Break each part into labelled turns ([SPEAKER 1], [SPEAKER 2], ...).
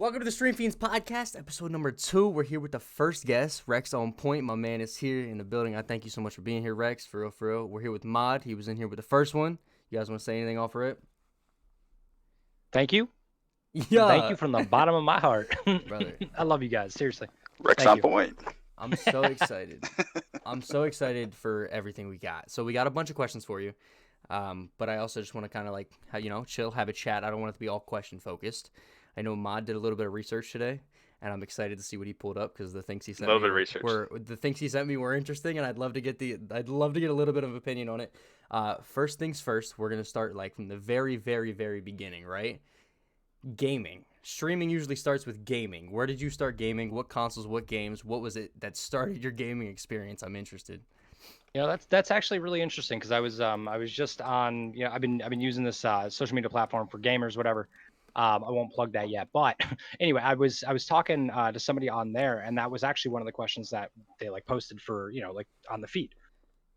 [SPEAKER 1] Welcome to the Stream Feens podcast, episode number 2. We're here with the first guest, RexOnPoint. My man is here in the building. I thank you so much for being here, Rex. For real. We're here with Mod. He was in here with the first one. You guys want to say anything off for it?
[SPEAKER 2] Thank you.
[SPEAKER 1] Yeah.
[SPEAKER 2] Thank you from the bottom of my heart.
[SPEAKER 1] Brother.
[SPEAKER 2] I love you guys. Seriously.
[SPEAKER 3] RexOnPoint.
[SPEAKER 1] I'm so excited. I'm so excited for everything we got. So we got a bunch of questions for you. But I also just want to kind of chill, have a chat. I don't want it to be all question focused. I know Mod did a little bit of research today, and I'm excited to see what he pulled up because the things he sent me were interesting, and I'd love to get a little bit of opinion on it. First things first, we're gonna start from the very, very, very beginning, right? Gaming. Streaming usually starts with gaming. Where did you start gaming? What consoles? What games? What was it that started your gaming experience? I'm interested.
[SPEAKER 2] That's actually really interesting because I was just on I've been using this social media platform for gamers, whatever. I won't plug that yet, but anyway, I was talking to somebody on there, and that was actually one of the questions that they posted for on the feed.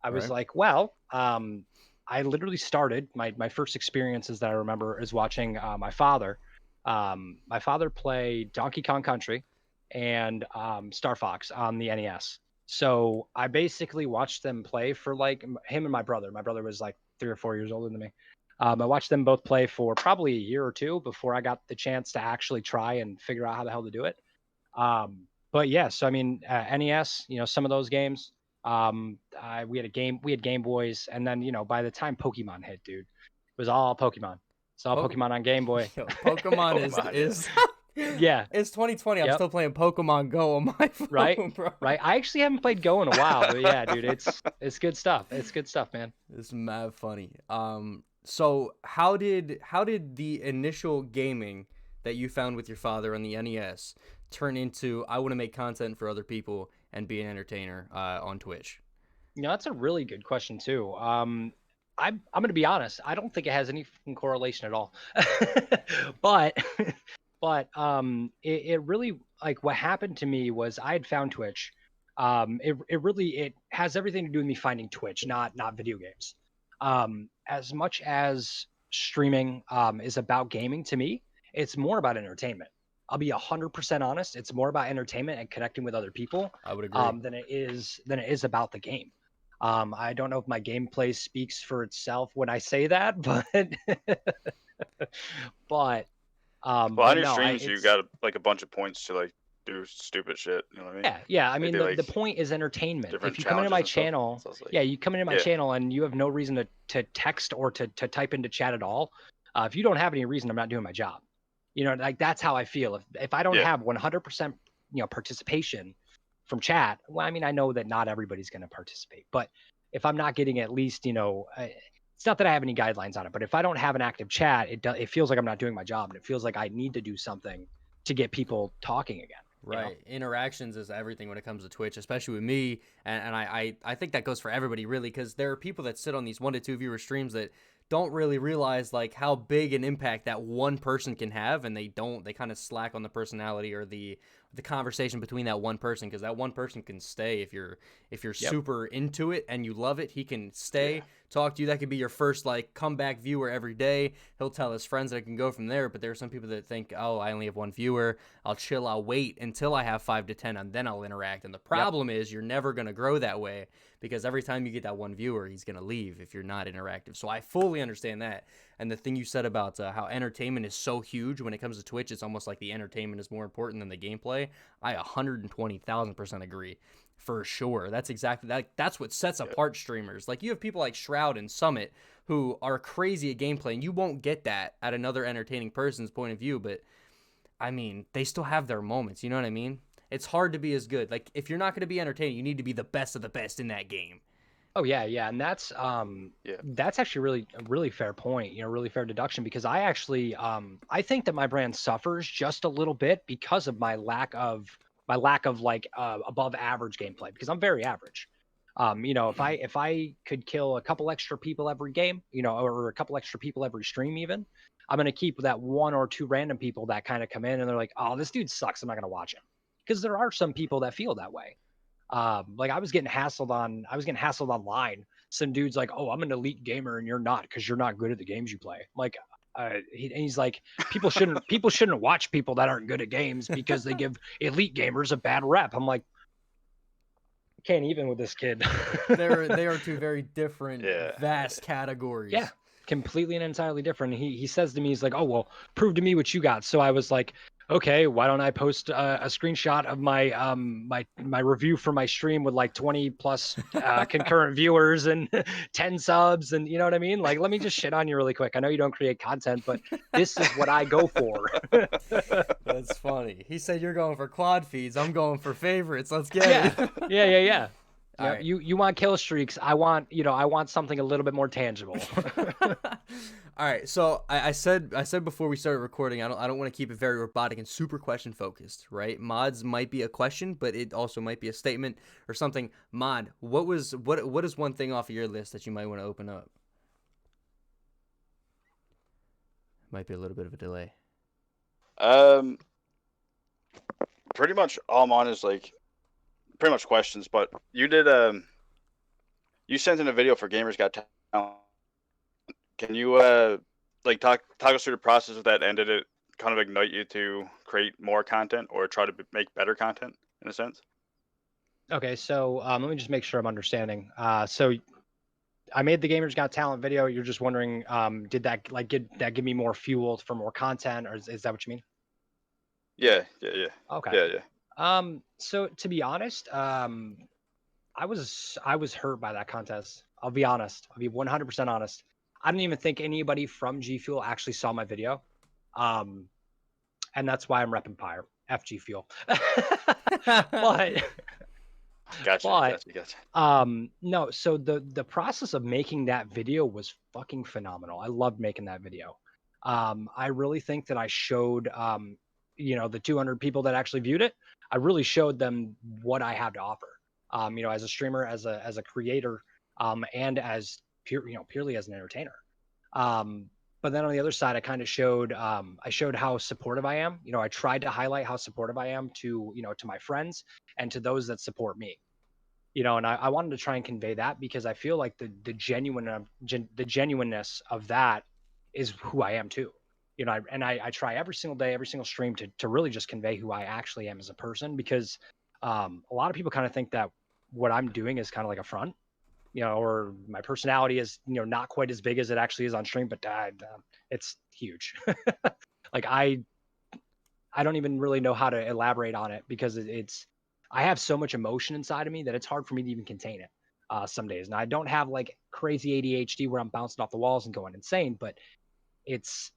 [SPEAKER 2] I was like, well, I literally started my first experiences that I remember is watching my father play Donkey Kong Country and Star Fox on the NES. So I basically watched them play for him and my brother. My brother was 3 or 4 years older than me. I watched them both play for probably a year or two before I got the chance to actually try and figure out how the hell to do it. But yeah, so I mean, NES, some of those games, we had Game Boys, and then, by the time Pokemon hit, dude, it was all Pokemon. It's all Pokemon on Game Boy.
[SPEAKER 1] Yo, Pokemon is
[SPEAKER 2] yeah.
[SPEAKER 1] It's 2020. I'm still playing Pokemon Go on my phone,
[SPEAKER 2] right?
[SPEAKER 1] Bro.
[SPEAKER 2] Right. I actually haven't played Go in a while, but yeah, dude, it's good stuff. It's good stuff, man.
[SPEAKER 1] It's mad funny. So how did the initial gaming that you found with your father on the NES turn into I want to make content for other people and be an entertainer on Twitch?
[SPEAKER 2] That's a really good question too. I'm going to be honest. I don't think it has any correlation at all. but it really what happened to me was I had found Twitch. It has everything to do with me finding Twitch, not video games. As much as streaming is about gaming, to me, it's more about entertainment. I'll be 100% honest. It's more about entertainment and connecting with other people.
[SPEAKER 1] I would agree.
[SPEAKER 2] Than it is about the game. I don't know if my gameplay speaks for itself when I say that, but
[SPEAKER 3] well, on your streams, you got a bunch of points to do stupid shit. You know what I mean?
[SPEAKER 2] Yeah. I mean, the point is entertainment. If you come into my channel, you come into my channel and you have no reason to text or to type into chat at all. If you don't have any reason, I'm not doing my job. That's how I feel. If I don't have 100% participation from chat, well, I mean, I know that not everybody's going to participate, but if I'm not getting at least, it's not that I have any guidelines on it, but if I don't have an active chat, it feels like I'm not doing my job, and it feels like I need to do something to get people talking again.
[SPEAKER 1] Right. Interactions is everything when it comes to Twitch, especially with me. And I think that goes for everybody, really, because there are people that sit on these 1 to 2 viewer streams that don't really realize how big an impact that one person can have, and they kind of slack on the personality or the conversation between that one person, because that one person can stay if you're super into it and you love it. He can stay, talk to you. That could be your first comeback viewer every day. He'll tell his friends that it can go from there. But there are some people that think, oh, I only have 1 viewer, I'll chill, I'll wait until I have 5 to 10 and then I'll interact. And the problem is you're never going to grow that way, because every time you get that 1 viewer, he's going to leave if you're not interactive. So I fully understand that. And the thing you said about how entertainment is so huge when it comes to Twitch, it's almost like the entertainment is more important than the gameplay. I 120,000% agree, for sure. That's exactly that. That's what sets apart streamers. You have people like Shroud and Summit who are crazy at gameplay, and you won't get that at another entertaining person's point of view. But I mean, they still have their moments. You know what I mean? It's hard to be as good. If you're not going to be entertaining, you need to be the best of the best in that game.
[SPEAKER 2] Oh yeah, and that's actually a really fair point. Really fair deduction, because I actually I think that my brand suffers just a little bit because of my lack of above average gameplay, because I'm very average. If I could kill a couple extra people every game, or a couple extra people every stream, even, I'm gonna keep that 1 or 2 random people that kind of come in and they're like, oh, this dude sucks, I'm not gonna watch him, because there are some people that feel that way. I was getting hassled online. Some dude's like, oh, I'm an elite gamer and you're not, because you're not good at the games you play. I'm like, he's like, people shouldn't watch people that aren't good at games because they give elite gamers a bad rep. I'm like, I can't even with this kid.
[SPEAKER 1] They are two very different, vast categories.
[SPEAKER 2] Yeah, completely and entirely different. He says to me, he's like, oh, well, prove to me what you got. So I was like, okay, why don't I post a screenshot of my my review for my stream with like 20 plus concurrent viewers and 10 subs, and you know what I mean? Like, let me just shit on you really quick. I know you don't create content, but this is what I go for.
[SPEAKER 1] That's funny. He said you're going for quad feeds. I'm going for favorites. Let's get it.
[SPEAKER 2] Yeah. Yeah,
[SPEAKER 1] right.
[SPEAKER 2] you want kill streaks. I want something a little bit more tangible.
[SPEAKER 1] All right. So I said before we started recording, I don't want to keep it very robotic and super question focused, right? Mods might be a question, but it also might be a statement or something. Mod, what is one thing off of your list that you might want to open up? Might be a little bit of a delay.
[SPEAKER 3] Pretty much all I'm on is like pretty much questions, but you did you sent in a video for Gamers Got Talent. Can you like talk us through the process of that, and did it kind of ignite you to create more content or try to make better content in a sense?
[SPEAKER 2] Okay, so let me just make sure I'm understanding. So I made the Gamers Got Talent video. You're just wondering, did that give me more fuel for more content, or is that what you mean?
[SPEAKER 3] Yeah.
[SPEAKER 2] Okay. Yeah. So to be honest, I was hurt by that contest. I'll be honest. I'll be 100% honest. I don't even think anybody from G Fuel actually saw my video. And that's why I'm repping Pyre. F G Fuel. But
[SPEAKER 3] Gotcha.
[SPEAKER 2] no, so the process of making that video was fucking phenomenal. I loved making that video. I really think that I showed the 200 people that actually viewed it, I really showed them what I have to offer. As a streamer, as a creator, and as purely as an entertainer. But then on the other side, I kind of showed how supportive I am. I tried to highlight how supportive I am to my friends and to those that support me. And I wanted to try and convey that because I feel like the genuineness of that is who I am too. I try every single day, every single stream to really just convey who I actually am as a person, because a lot of people kind of think that what I'm doing is kind of like a front, or my personality is, not quite as big as it actually is on stream, but it's huge. Like I don't even really know how to elaborate on it because I have so much emotion inside of me that it's hard for me to even contain it some days. And I don't have like crazy ADHD where I'm bouncing off the walls and going insane, but it's,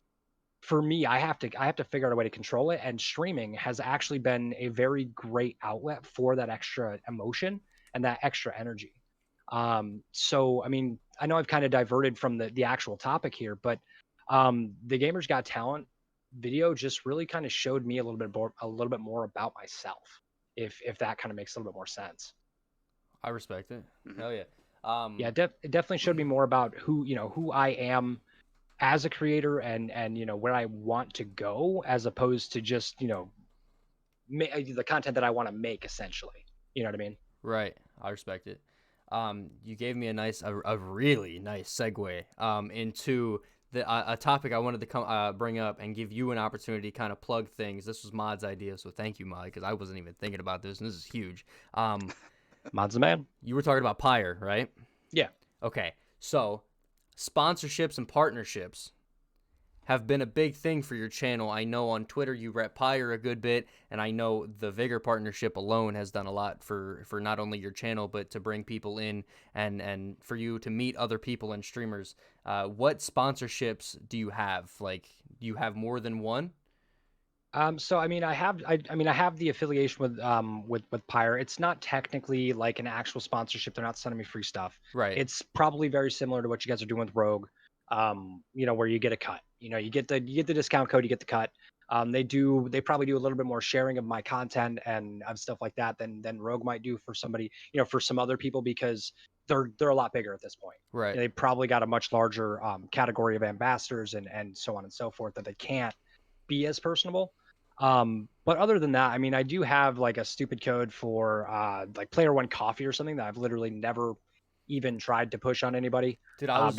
[SPEAKER 2] for me, I have to figure out a way to control it. And streaming has actually been a very great outlet for that extra emotion and that extra energy. So, I mean, I know I've kind of diverted from the actual topic here, but the Gamers Got Talent video just really kind of showed me a little bit more about myself, if that kind of makes a little bit more sense.
[SPEAKER 1] I respect it.
[SPEAKER 3] Mm-hmm.
[SPEAKER 1] Hell yeah.
[SPEAKER 2] It definitely showed me more about who I am as a creator and where I want to go, as opposed to just the content that I want to make, essentially. You know what I mean?
[SPEAKER 1] Right. I respect it. You gave me a really nice segue into a topic I wanted to bring up and give you an opportunity to kind of plug things. This was Mod's idea, so thank you, Mod, because I wasn't even thinking about this, and this is huge.
[SPEAKER 2] Mod's the man.
[SPEAKER 1] You were talking about Pyre, right?
[SPEAKER 2] Yeah.
[SPEAKER 1] Okay, so sponsorships and partnerships have been a big thing for your channel. I know on Twitter you rep Pyre a good bit, and I know the Vigor partnership alone has done a lot for not only your channel, but to bring people in and for you to meet other people and streamers. What sponsorships do you have? Like, do you have more than one?
[SPEAKER 2] So I mean, I have the affiliation with Pyre. It's not technically like an actual sponsorship. They're not sending me free stuff.
[SPEAKER 1] Right.
[SPEAKER 2] It's probably very similar to what you guys are doing with Rogue. Where you get a cut. You get the discount code, you get the cut. They probably do a little bit more sharing of my content and of stuff like that than Rogue might do for somebody, for some other people, because they're a lot bigger at this point.
[SPEAKER 1] Right.
[SPEAKER 2] They probably got a much larger category of ambassadors and so on and so forth, that they can't be as personable. But other than that, I mean, I do have like a stupid code for like Player One Coffee or something that I've literally never even tried to push on anybody.
[SPEAKER 1] Dude, I was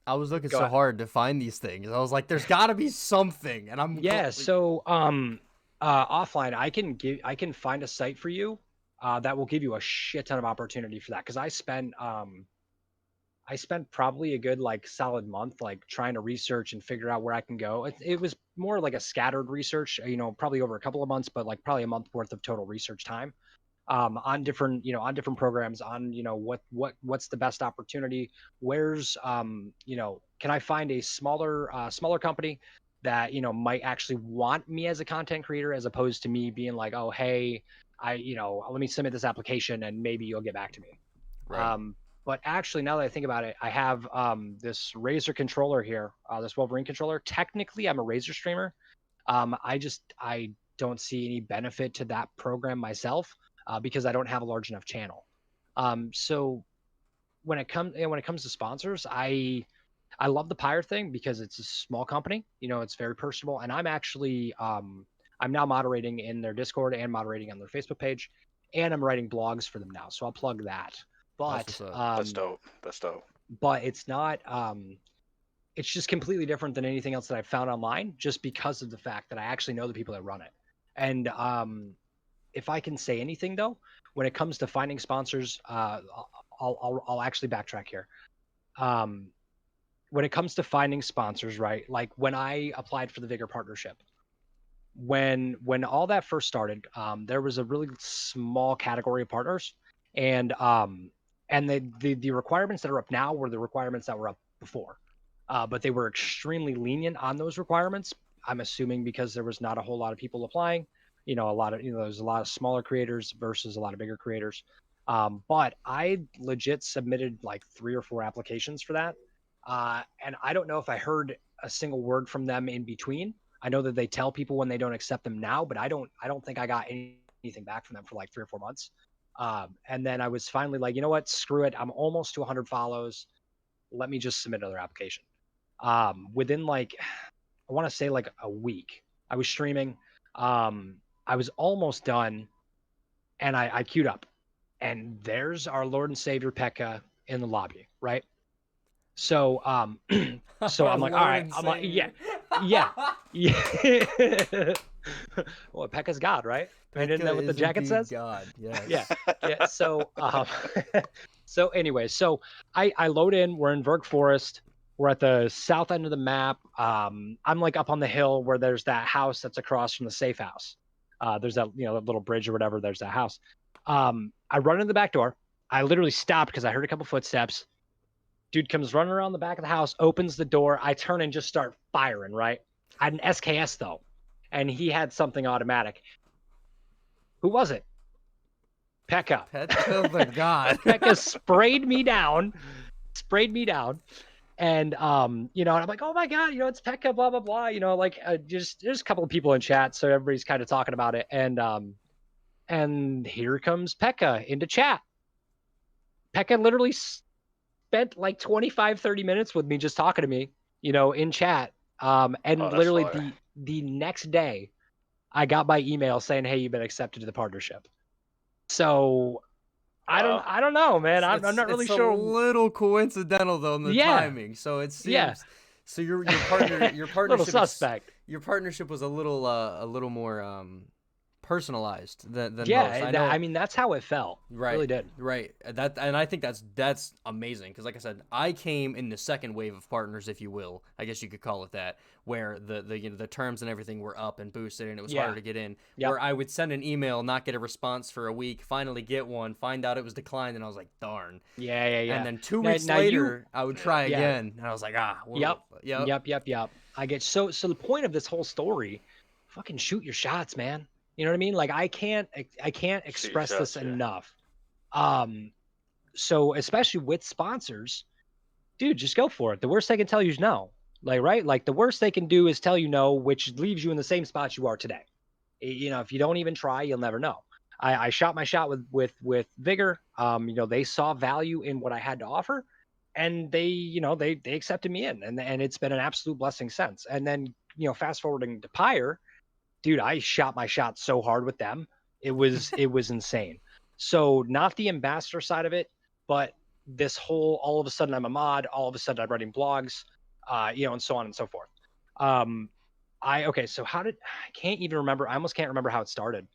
[SPEAKER 1] I was looking
[SPEAKER 2] Go
[SPEAKER 1] so
[SPEAKER 2] ahead.
[SPEAKER 1] hard to find these things. I was like, there's got to be something, and I'm
[SPEAKER 2] Yeah. So offline, I can find a site for you that will give you a shit ton of opportunity for that. Because I spent probably a good like solid month like trying to research and figure out where I can go. It was more like a scattered research, probably over a couple of months, but like probably a month worth of total research time on different, on different programs, on, what's the best opportunity, where's, can I find a smaller company that, might actually want me as a content creator, as opposed to me being like, oh, hey, let me submit this application and maybe you'll get back to me.
[SPEAKER 1] right.
[SPEAKER 2] But actually, now that I think about it, I have this Razer controller here, this Wolverine controller. Technically, I'm a Razer streamer. I don't see any benefit to that program myself because I don't have a large enough channel. So when it comes to sponsors, I love the Pyre thing because it's a small company. It's very personable, and I'm actually I'm now moderating in their Discord and moderating on their Facebook page, and I'm writing blogs for them now. So I'll plug that.
[SPEAKER 1] That's
[SPEAKER 2] But
[SPEAKER 1] what's up.
[SPEAKER 3] That's dope. That's dope.
[SPEAKER 2] but it's not it's just completely different than anything else that I've found online, just because of the fact that I actually know the people that run it. And if I can say anything though, when it comes to finding sponsors, I'll actually backtrack here. Um, when it comes to finding sponsors, right? Like when I applied for the Vigor partnership, when all that first started, there was a really small category of partners, and the requirements that are up now were the requirements that were up before, but they were extremely lenient on those requirements. I'm assuming because there was not a whole lot of people applying. There's a lot of smaller creators versus a lot of bigger creators. But I legit submitted like 3 or 4 applications for that, and I don't know if I heard a single word from them in between. I know that they tell people when they don't accept them now, but I don't think I got anything back from them for like 3 or 4 months. And then I was finally like, you know what, screw it. I'm almost to 100 follows. Let me just submit another application. Within like, I want to say like a week, I was streaming. I was almost done, and I queued up, and there's our Lord and Savior Pekka in the lobby, right? So so I'm like, all right, I'm like, yeah, yeah, yeah. Well, Pekka's God, right? Isn't that what the jacket says?
[SPEAKER 1] God, yes.
[SPEAKER 2] Yeah, yeah. So so anyway, so I load in. We're in Verg Forest. We're at the south end of the map. I'm like up on the hill where there's that house that's across from the safe house. There's that that little bridge or whatever. There's that house. I run in the back door. I literally stopped because I heard a couple footsteps. Dude comes running around the back of the house, opens the door. I turn and just start firing, right? I had an SKS though, and he had something automatic. Who was it? Pekka.
[SPEAKER 1] Pekka the God.
[SPEAKER 2] Pekka sprayed me down. And and I'm like, oh my God, it's Pekka, blah, blah, blah. Just there's a couple of people in chat, so everybody's kind of talking about it. And here comes Pekka into chat. Pekka literally spent like 25-30 minutes with me just talking to me, in chat. And literally the next day I got my email saying, hey, you've been accepted to the partnership. So I don't know, man. I'm not really sure.
[SPEAKER 1] It's a little coincidental though in the timing. So it seems so your partnership
[SPEAKER 2] little suspect.
[SPEAKER 1] Your partnership was a little more personalized than most.
[SPEAKER 2] I mean that's how it felt.
[SPEAKER 1] Right,
[SPEAKER 2] really did.
[SPEAKER 1] Right. And I think that's amazing because, like I said, I came in the second wave of partners, if you will. I guess you could call it that, where the terms and everything were up and boosted, and it was harder to get in. Yep. Where I would send an email, not get a response for a week, finally get one, find out it was declined, and I was like, darn.
[SPEAKER 2] Yeah.
[SPEAKER 1] And then 2 weeks later, I would try again, and I was like,
[SPEAKER 2] Yep. I get so the point of this whole story, fucking shoot your shots, man. You know what I mean? Like I can't express this enough. So especially with sponsors, dude, just go for it. The worst they can tell you is no. Like, right? Like the worst they can do is tell you no, which leaves you in the same spot you are today. If you don't even try, you'll never know. I shot my shot with Vigor. They saw value in what I had to offer, and they accepted me in, and it's been an absolute blessing since. And then, fast forwarding to Pyre, dude, I shot my shot so hard with them. It was insane. So not the ambassador side of it, but this whole, all of a sudden I'm a mod, all of a sudden I'm writing blogs, and so on and so forth. Okay, so I can't even remember. I almost can't remember how it started.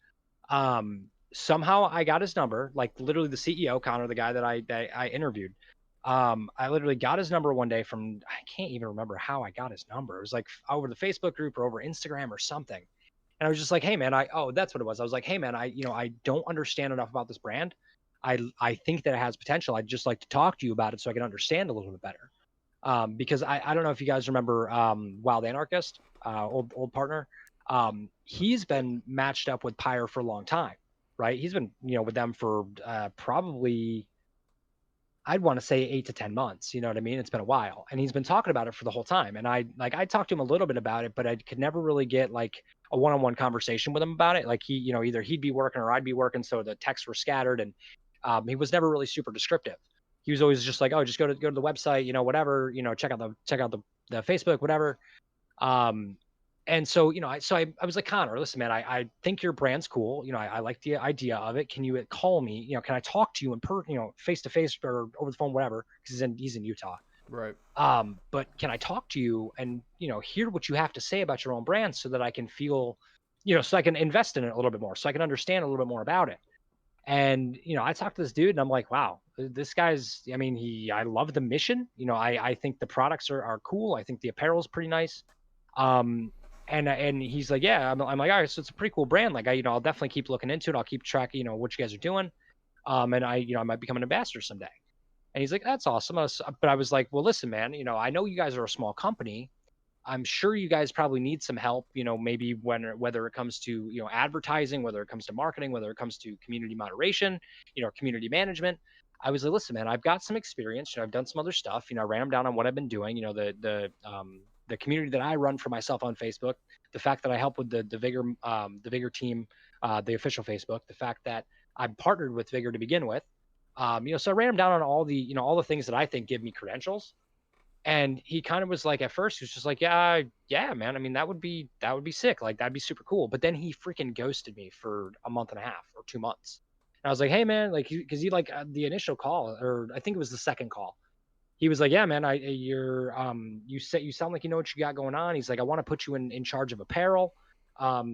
[SPEAKER 2] Somehow I got his number, like literally the CEO, Connor, the guy that I interviewed. I literally got his number one day from, I can't even remember how I got his number. It was like over the Facebook group or over Instagram or something. And I was just like, hey man, that's what it was. I was like, hey man, I don't understand enough about this brand. I think that it has potential. I'd just like to talk to you about it so I can understand a little bit better. Because I don't know if you guys remember Wild Anarchist, old partner. He's been matched up with Pyre for a long time, right? He's been with them for probably, I'd want to say 8 to 10 months. You know what I mean? It's been a while, and he's been talking about it for the whole time. And I talked to him a little bit about it, but I could never really get like a one-on-one conversation with him about it. Like he, either he'd be working or I'd be working, so the texts were scattered, and he was never really super descriptive. He was always just like, oh, just go to the website, whatever, check out the Facebook, whatever. And so, I was like, Connor, listen, man, I think your brand's cool. I like the idea of it. Can you call me? Can I talk to you face to face or over the phone, whatever? Because he's in Utah.
[SPEAKER 1] Right.
[SPEAKER 2] But can I talk to you and, hear what you have to say about your own brand so that I can feel, so I can invest in it a little bit more, so I can understand a little bit more about it. And, I talked to this dude and I'm like, wow, this guy's, I love the mission. I think the products are cool. I think the apparel is pretty nice. And he's like, yeah, I'm like, all right, so it's a pretty cool brand. Like I'll definitely keep looking into it. I'll keep track, what you guys are doing. And I might become an ambassador someday. And he's like, that's awesome. But I was like, well, listen, man, I know you guys are a small company. I'm sure you guys probably need some help, maybe whether it comes to, advertising, whether it comes to marketing, whether it comes to community moderation, community management. I was like, listen, man, I've got some experience. I've done some other stuff. I ran them down on what I've been doing. The community that I run for myself on Facebook, the fact that I help with the Vigor team, the official Facebook, the fact that I'm partnered with Vigor to begin with. So I ran him down on all the things that I think give me credentials. And he kind of was like, at first, he was just like, yeah, man. That would be sick. Like, that'd be super cool. But then he freaking ghosted me for a month and a half or 2 months. And I was like, hey, man, like, because he like the initial call, or I think it was the second call. He was like, yeah, man, you sound like you know what you got going on. He's like, I want to put you in charge of apparel.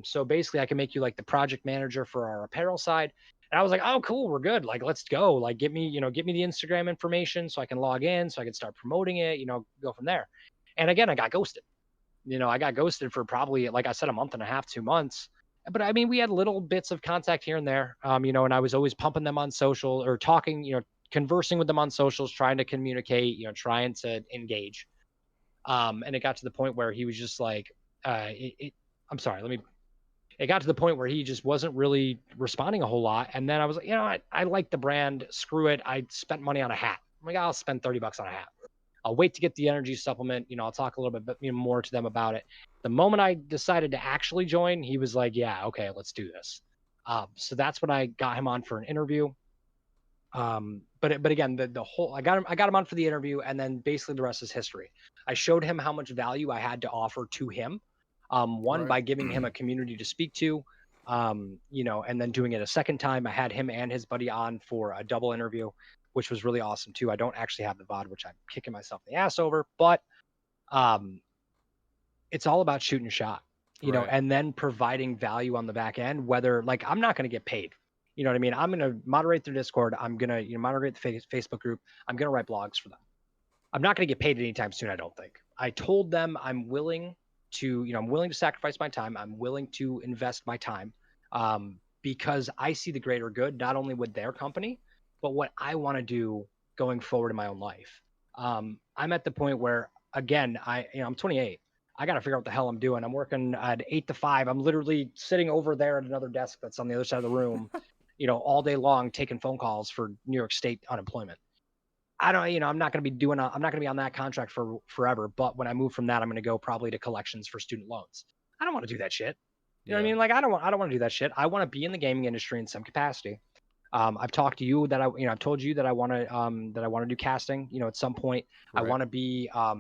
[SPEAKER 2] So basically I can make you like the project manager for our apparel side. And I was like, oh, cool, we're good. Like, let's go. Like, get me the Instagram information so I can log in, so I can start promoting it, go from there. And again, I got ghosted. I got ghosted for probably, like I said, a month and a half, 2 months. But we had little bits of contact here and there, and I was always pumping them on social or talking, conversing with them on socials, trying to communicate, trying to engage. And it got to the point where he was just like, I'm sorry, it got to the point where he just wasn't really responding a whole lot. And then I was like, I like the brand. Screw it. I spent money on a hat. I'm like, I'll spend $30 on a hat. I'll wait to get the energy supplement. I'll talk a little bit more to them about it. The moment I decided to actually join, he was like, yeah, okay, let's do this. So that's when I got him on for an interview. But again, the whole, I got him on for the interview, and then basically the rest is history. I showed him how much value I had to offer to him. One,
[SPEAKER 1] Right.
[SPEAKER 2] by giving him a community to speak to, and then doing it a second time. I had him and his buddy on for a double interview, which was really awesome too. I don't actually have the VOD, which I'm kicking myself in the ass over, but it's all about shooting a shot,
[SPEAKER 1] Right.
[SPEAKER 2] and then providing value on the back end, whether like I'm not going to get paid. You know what I mean? I'm going to moderate their Discord. I'm going to moderate the Facebook group. I'm going to write blogs for them. I'm not going to get paid anytime soon, I don't think. I told them I'm willing to sacrifice my time. I'm willing to invest my time because I see the greater good, not only with their company, but what I want to do going forward in my own life. I'm at the point where, again, I'm 28. I got to figure out what the hell I'm doing. I'm working at 8 to 5. I'm literally sitting over there at another desk that's on the other side of the room, all day long, taking phone calls for New York State unemployment. I'm not going to be I'm not going to be on that contract for forever. But when I move from that, I'm going to go probably to collections for student loans. I don't want to do that shit. You know what I mean? Like, I don't want to do that shit. I want to be in the gaming industry in some capacity. I've talked to you that I've told you that I want to do casting, at some point.
[SPEAKER 1] Right.
[SPEAKER 2] I want to be a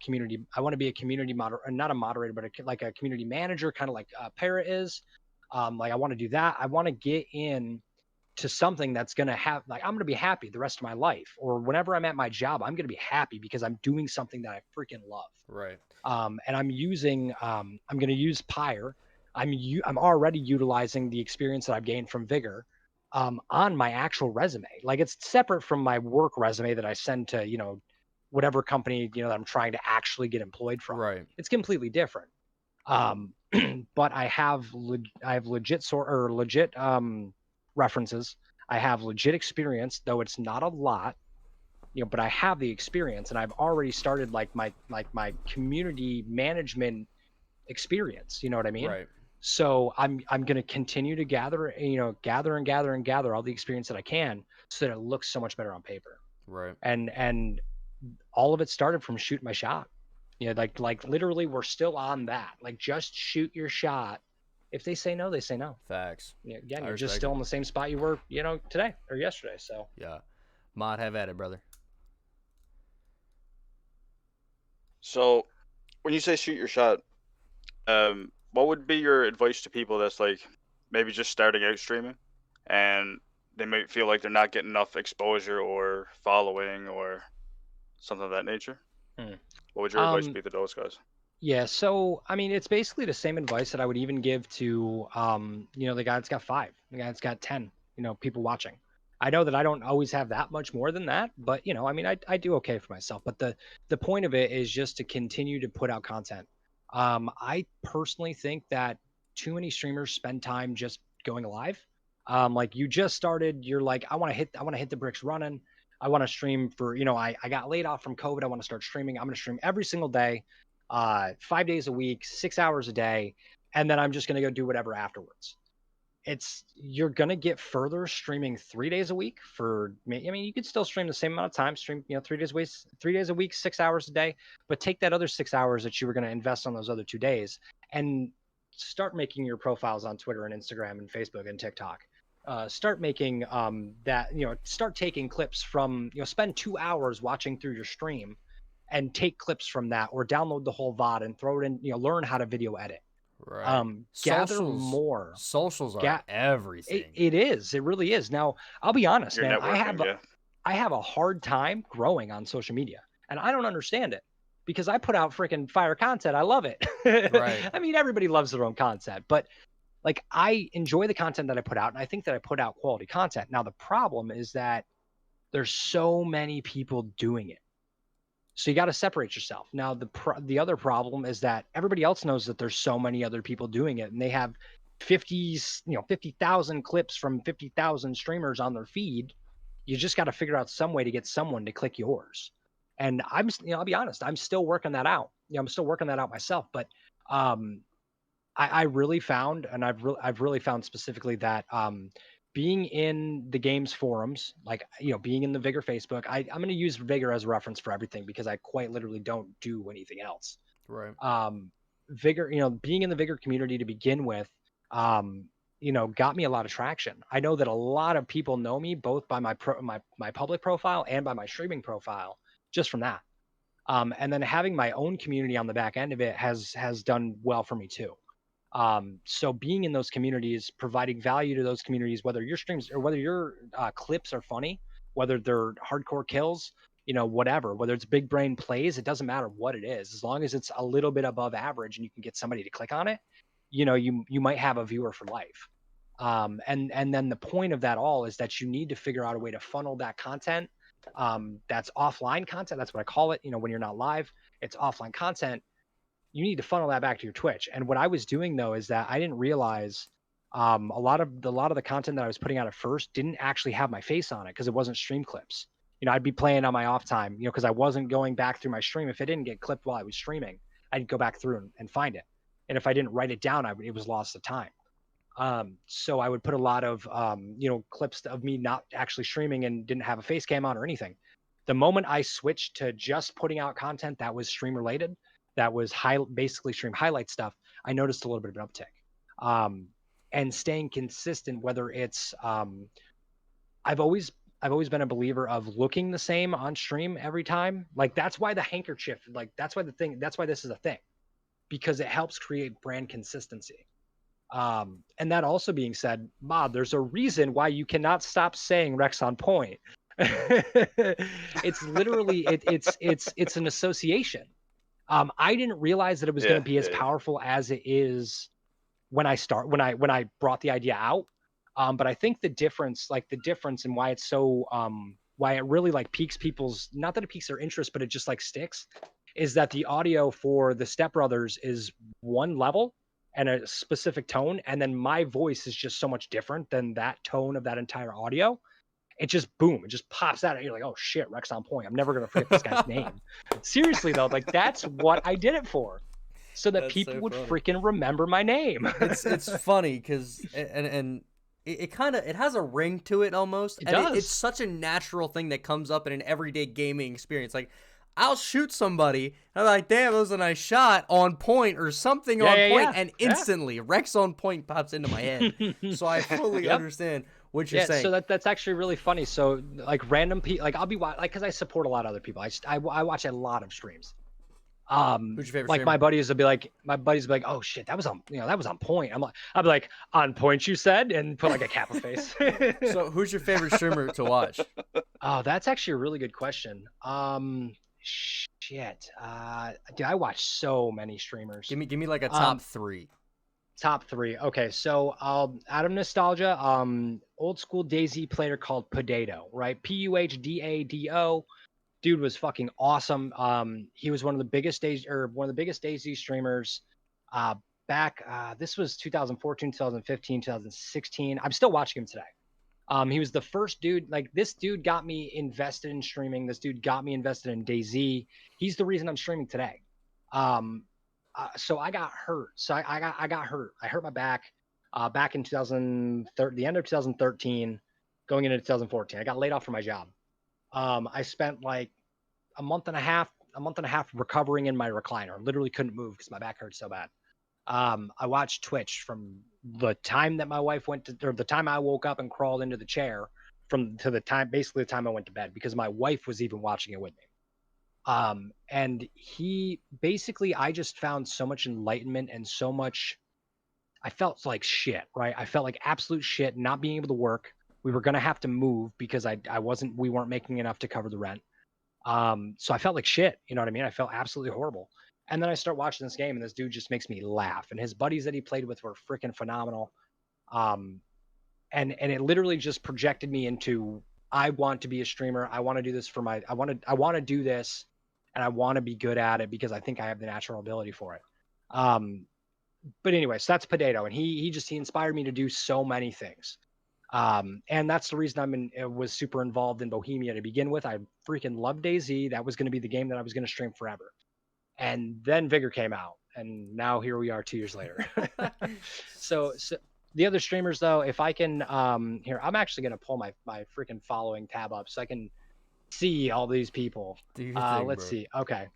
[SPEAKER 2] community not a moderator, but like a community manager, kind of like Para is. Like, I want to do that. I want to get in to something that's going to have, like, I'm going to be happy the rest of my life, or whenever I'm at my job, I'm going to be happy because I'm doing something that I freaking love.
[SPEAKER 1] Right.
[SPEAKER 2] And I'm using, I'm going to use Pyre. I'm already utilizing the experience that I've gained from Vigor on my actual resume. Like, it's separate from my work resume that I send to, whatever company, that I'm trying to actually get employed from.
[SPEAKER 1] Right.
[SPEAKER 2] It's completely different. But I have legit references. I have legit experience, though it's not a lot, but I have the experience, and I've already started like my community management experience. You know what I mean?
[SPEAKER 1] Right.
[SPEAKER 2] So I'm going to continue to gather all the experience that I can, so that it looks so much better on paper.
[SPEAKER 1] Right.
[SPEAKER 2] And all of it started from shooting my shot. Like literally, we're still on that. Like, just shoot your shot. If they say no, they say no.
[SPEAKER 1] Facts.
[SPEAKER 2] Again,
[SPEAKER 1] I
[SPEAKER 2] you're just
[SPEAKER 1] respect
[SPEAKER 2] still
[SPEAKER 1] it.
[SPEAKER 2] in the same spot you were, today or yesterday. So
[SPEAKER 1] Yeah. Mod, have at it, brother.
[SPEAKER 3] So, when you say shoot your shot, what would be your advice to people that's like maybe just starting out streaming, and they might feel like they're not getting enough exposure or following or something of that nature?
[SPEAKER 2] Hmm.
[SPEAKER 3] What would your advice
[SPEAKER 2] um
[SPEAKER 3] be to those guys?
[SPEAKER 2] yeah, so I mean, it's basically the same advice that I would even give to the guy that's got 5, the guy that's got 10, people watching. I know that I don't always have that much more than that, but I mean, I do okay for myself. But the point of it is just to continue to put out content. I personally think that too many streamers spend time just going live. Like, you just started, you're like, I want to hit the bricks running. I want to stream for, I got laid off from COVID. I want to start streaming. I'm going to stream every single day, 5 days a week, 6 hours a day, and then I'm just going to go do whatever afterwards. You're going to get further streaming 3 days a week for me. I mean, you could still stream the same amount of time, stream, 3 days a week, 6 hours a day, but take that other 6 hours that you were going to invest on those other 2 days and start making your profiles on Twitter and Instagram and Facebook and TikTok. Start making start taking clips from, spend 2 hours watching through your stream and take clips from that, or download the whole VOD and throw it in, learn how to video edit.
[SPEAKER 1] Right.
[SPEAKER 2] Gather
[SPEAKER 1] Socials.
[SPEAKER 2] more.
[SPEAKER 1] Socials are everything.
[SPEAKER 2] It is. It really is. Now, I'll be honest,
[SPEAKER 3] Your
[SPEAKER 2] man.
[SPEAKER 3] networking, yeah.
[SPEAKER 2] I have a hard time growing on social media, and I don't understand it because I put out freaking fire content. I love it.
[SPEAKER 1] Right.
[SPEAKER 2] I mean, everybody loves their own content, but like, I enjoy the content that I put out, and I think that I put out quality content. Now, the problem is that there's so many people doing it. So you got to separate yourself. Now, the other problem is that everybody else knows that there's so many other people doing it, and they have 50,000 clips from 50,000 streamers on their feed. You just got to figure out some way to get someone to click yours. And I'll be honest, I'm still working that out. I'm still working that out myself. But I really found, and I've really found specifically that being in the games forums, like, being in the Vigor Facebook, I'm going to use Vigor as a reference for everything because I quite literally don't do anything else.
[SPEAKER 1] Right.
[SPEAKER 2] Vigor, being in the Vigor community to begin with, got me a lot of traction. I know that a lot of people know me both by my public profile and by my streaming profile, just from that. And then having my own community on the back end of it has done well for me too. So being in those communities, providing value to those communities, whether your streams or whether your clips are funny, whether they're hardcore kills, whatever, whether it's big brain plays, it doesn't matter what it is, as long as it's a little bit above average and you can get somebody to click on it, you might have a viewer for life. And then the point of that all is that you need to figure out a way to funnel that content. That's offline content. That's what I call it. When you're not live, it's offline content. You need to funnel that back to your Twitch. And what I was doing though is that I didn't realize a lot of the content that I was putting out at first didn't actually have my face on it because it wasn't stream clips. I'd be playing on my off time, because I wasn't going back through my stream. If it didn't get clipped while I was streaming, I'd go back through and find it. And if I didn't write it down, it was lost of time. So I would put a lot of clips of me not actually streaming and didn't have a face cam on or anything. The moment I switched to just putting out content that was stream related, that was basically stream highlight stuff, I noticed a little bit of an uptick. And staying consistent, whether it's I've always been a believer of looking the same on stream every time. Like, that's why the handkerchief, like, that's why this is a thing, because it helps create brand consistency. And that also being said, Mod, there's a reason why you cannot stop saying RexOnPoint. It's literally it's an association. I didn't realize that it was going to be as powerful as it is when I brought the idea out. But I think the difference and why it's so why it really like piques people's, not that it piques their interest, but it just like sticks, is that the audio for the Step Brothers is one level and a specific tone, and then my voice is just so much different than that tone of that entire audio. It just boom, it just pops out, and you're like, oh shit, RexOnPoint. I'm never gonna forget this guy's name. Seriously though, like that's what I did it for, so that people would freaking remember my name.
[SPEAKER 1] It's funny because and it kind of, it has a ring to it almost.
[SPEAKER 2] It does.
[SPEAKER 1] It's such a natural thing that comes up in an everyday gaming experience. Like, I'll shoot somebody, and I'm like, damn, that was a nice shot, on point or something on point, and instantly RexOnPoint pops into my head. So I fully understand what you're saying.
[SPEAKER 2] So that's actually really funny. So like random people, like I'll be like, because I support a lot of other people. I watch a lot of streams.
[SPEAKER 1] Who's your favorite
[SPEAKER 2] like
[SPEAKER 1] streamer?
[SPEAKER 2] my buddies will be like, oh shit, that was on, that was on point. I'll be like, on point, you said, and put like a Kappa face.
[SPEAKER 1] So who's your favorite streamer to watch?
[SPEAKER 2] Oh, that's actually a really good question. Shit. Dude, I watch so many streamers.
[SPEAKER 1] Give me like a top three.
[SPEAKER 2] Top three. Okay, so out of nostalgia, old school DayZ player called Potato, right? Puhdado. Dude was fucking awesome. He was one of the biggest DayZ streamers back. This was 2014, 2015, 2016. I'm still watching him today. He was the first dude. Like, this dude got me invested in streaming. This dude got me invested in DayZ. He's the reason I'm streaming today. So I got hurt. So I got hurt. I hurt my back back in 2013, the end of 2013, going into 2014. I got laid off from my job. I spent like a month and a half recovering in my recliner. Literally couldn't move because my back hurt so bad. I watched Twitch from the time that my wife the time I woke up and crawled into the chair, to the time I went to bed, because my wife was even watching it with me. And I just found so much enlightenment and so much, I felt like shit, right? I felt like absolute shit, not being able to work. We were going to have to move because we weren't making enough to cover the rent. So I felt like shit, you know what I mean? I felt absolutely horrible. And then I start watching this game, and this dude just makes me laugh. And his buddies that he played with were freaking phenomenal. And it literally just projected me into, I want to be a streamer. I want to do this I want to do this, and I want to be good at it because I think I have the natural ability for it. But anyway, so that's Potato, and he inspired me to do so many things. And that's the reason was super involved in Bohemia to begin with. I freaking loved DayZ. That was going to be the game that I was going to stream forever. And then Vigor came out, and now here we are 2 years later. So the other streamers, though, if I can, here, I'm actually going to pull my freaking following tab up so I can see all these people. Let's see. Okay.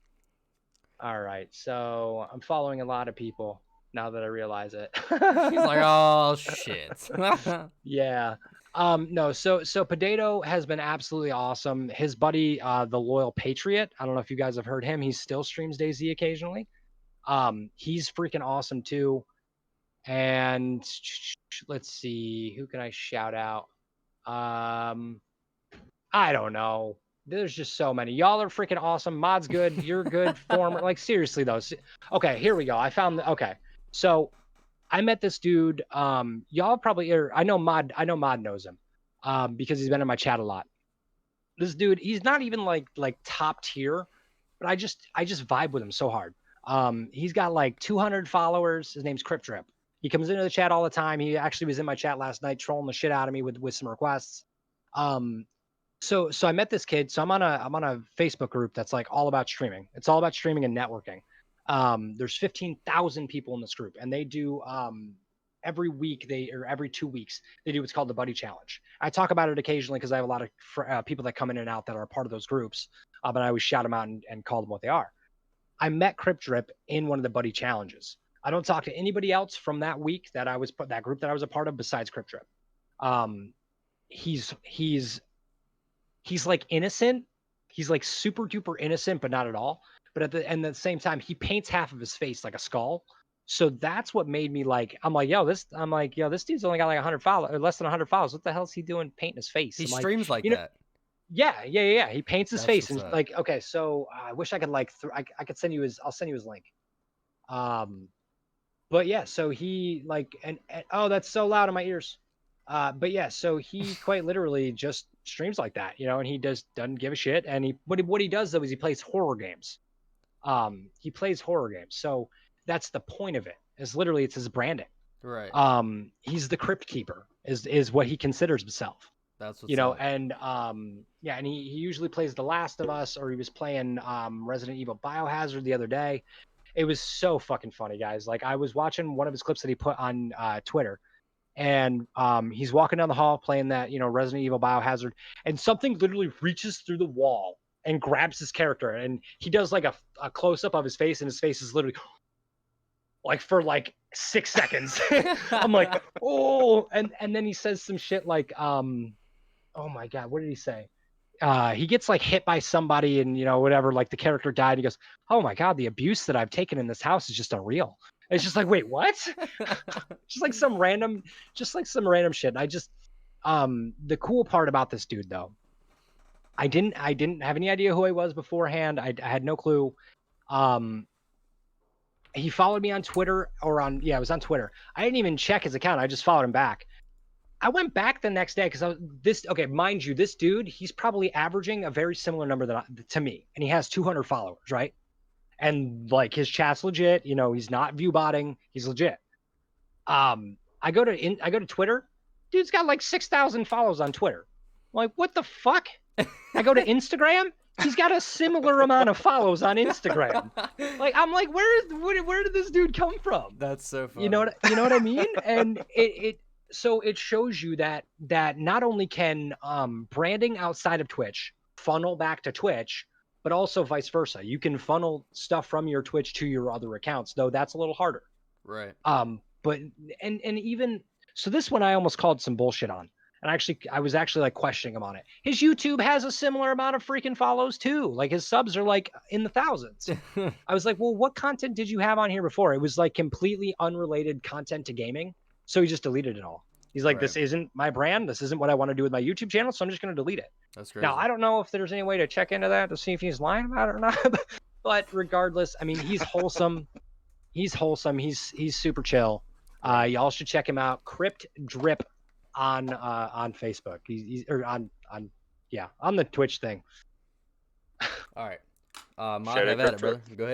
[SPEAKER 2] All right. So I'm following a lot of people now that I realize it.
[SPEAKER 1] He's like, oh shit.
[SPEAKER 2] Yeah. No, so Potato has been absolutely awesome. His buddy, the Loyal Patriot, I don't know if you guys have heard him. He still streams DayZ occasionally. He's freaking awesome too. And let's see, who can I shout out? I don't know. There's just so many. Y'all are freaking awesome. Mod's good. You're good. Former. Like, seriously though. Okay, here we go. I found okay. So I met this dude. Y'all probably, I know Mod knows him because he's been in my chat a lot. This dude, he's not even like top tier, but I just vibe with him so hard. He's got like 200 followers. His name's CryptDrip. He comes into the chat all the time. He actually was in my chat last night trolling the shit out of me with some requests. So I met this kid. So I'm on a Facebook group that's like all about streaming. It's all about streaming and networking. There's 15,000 people in this group, and they do every week every 2 weeks they do what's called the Buddy Challenge. I talk about it occasionally because I have a lot of people that come in and out that are part of those groups, but I always shout them out and call them what they are. I met CryptDrip in one of the Buddy Challenges. I don't talk to anybody else from that week that group that I was a part of besides CryptDrip. He's like innocent. He's like super duper innocent, but not at all. But at the same time, he paints half of his face like a skull. So that's what made me like, I'm like, yo, this dude's only got like 100 followers, or less than 100 followers. What the hell is he doing painting his face?
[SPEAKER 1] He
[SPEAKER 2] I'm like,
[SPEAKER 1] streams like
[SPEAKER 2] you know,
[SPEAKER 1] that.
[SPEAKER 2] yeah. He paints his
[SPEAKER 1] That's
[SPEAKER 2] face
[SPEAKER 1] what's
[SPEAKER 2] and
[SPEAKER 1] up.
[SPEAKER 2] like, okay, so I wish I could like, I could send you I'll send you his link. But yeah, so he like, and oh, that's so loud in my ears. But yeah, so he quite literally just streams like that, and he doesn't give a shit. And what he does though is he plays horror games. He plays horror games. So that's the point of it. Is literally it's his branding.
[SPEAKER 1] Right.
[SPEAKER 2] He's the crypt keeper is what he considers himself.
[SPEAKER 1] That's what's up.
[SPEAKER 2] And yeah, and he usually plays The Last of Us, or he was playing Resident Evil Biohazard the other day. It was so fucking funny, guys. Like I was watching one of his clips that he put on Twitter, and he's walking down the hall playing that Resident Evil Biohazard, and something literally reaches through the wall and grabs his character, and he does like a close up of his face, and his face is literally like for like 6 seconds. I'm like, oh, and then he says some shit like, oh my god, what did he say? He gets like hit by somebody and whatever, like the character died. He goes, oh my god, the abuse that I've taken in this house is just unreal. It's just like, wait, what? just like some random shit. I just the cool part about this dude though, I didn't have any idea who he was beforehand. I had no clue. He followed me on Twitter, or it was on Twitter. I didn't even check his account. I just followed him back. I went back the next day because mind you, this dude, he's probably averaging a very similar number to me, and he has 200 followers, right? And like his chat's legit, he's not view botting, he's legit. I go to Twitter, dude's got like 6,000 follows on Twitter. I'm like, what the fuck? I go to Instagram, he's got a similar amount of follows on Instagram. Like I'm like, where did this dude come from?
[SPEAKER 1] That's so funny.
[SPEAKER 2] You know what I mean? And so it shows you that not only can branding outside of Twitch funnel back to Twitch, but also vice versa. You can funnel stuff from your Twitch to your other accounts, though that's a little harder.
[SPEAKER 1] Right.
[SPEAKER 2] But and even so, this one I almost called some bullshit on, and I was actually like questioning him on it. His YouTube has a similar amount of freaking follows too. Like his subs are like in the thousands. I was like, well, what content did you have on here before? It was like completely unrelated content to gaming. So he just deleted it all. He's like, This isn't my brand. This isn't what I want to do with my YouTube channel. So I'm just going to delete it.
[SPEAKER 1] That's crazy.
[SPEAKER 2] Now, I don't know if there's any way to check into that to see if he's lying about it or not. But regardless, I mean, he's wholesome. He's super chill. Y'all should check him out. Crypt Drip on Facebook. He's on the Twitch thing.
[SPEAKER 1] All right. Mod, have at it, brother. Go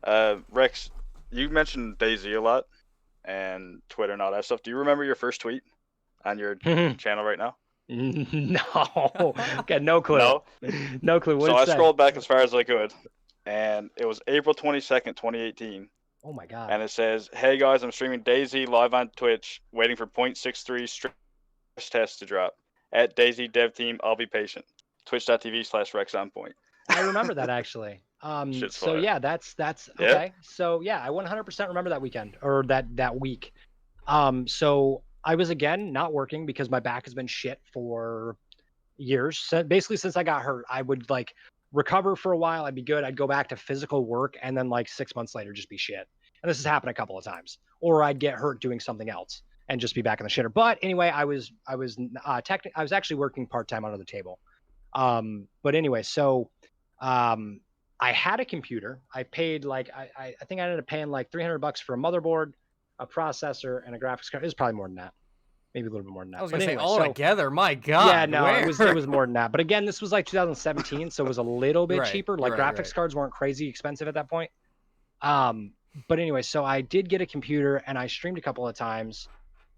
[SPEAKER 1] ahead.
[SPEAKER 3] Rex, you mentioned DayZ a lot and Twitter and all that stuff. Do you remember your first tweet on your channel right now?
[SPEAKER 2] No, got no clue. No clue.
[SPEAKER 3] So I scrolled back as far as I could, and it was April 22nd, 2018.
[SPEAKER 2] Oh my god!
[SPEAKER 3] And it says, "Hey guys, I'm streaming DayZ live on Twitch, waiting for 0.63 stress test to drop. At DayZ Dev Team, I'll be patient. Twitch.tv/RexOnPoint."
[SPEAKER 2] I remember that actually.
[SPEAKER 3] Shit's
[SPEAKER 2] so
[SPEAKER 3] fire.
[SPEAKER 2] yeah, that's okay.
[SPEAKER 3] Yeah.
[SPEAKER 2] So yeah, I 100% remember that weekend or that week. So I was again not working because my back has been shit for years. So basically since I got hurt, I would like recover for a while, I'd be good, I'd go back to physical work, and then like 6 months later just be shit. And this has happened a couple of times. Or I'd get hurt doing something else and just be back in the shitter. But anyway, I was actually working part-time under the table. But anyway, so I had a computer. I paid like I think I ended up paying like $300 for a motherboard, a processor, and a graphics card. It was probably more than that, maybe a little bit more than that.
[SPEAKER 1] I was gonna say all together. My God.
[SPEAKER 2] Yeah, no, it was more than that. But again, this was like 2017, so it was a little bit cheaper. Like graphics cards weren't crazy expensive at that point. But anyway, so I did get a computer and I streamed a couple of times.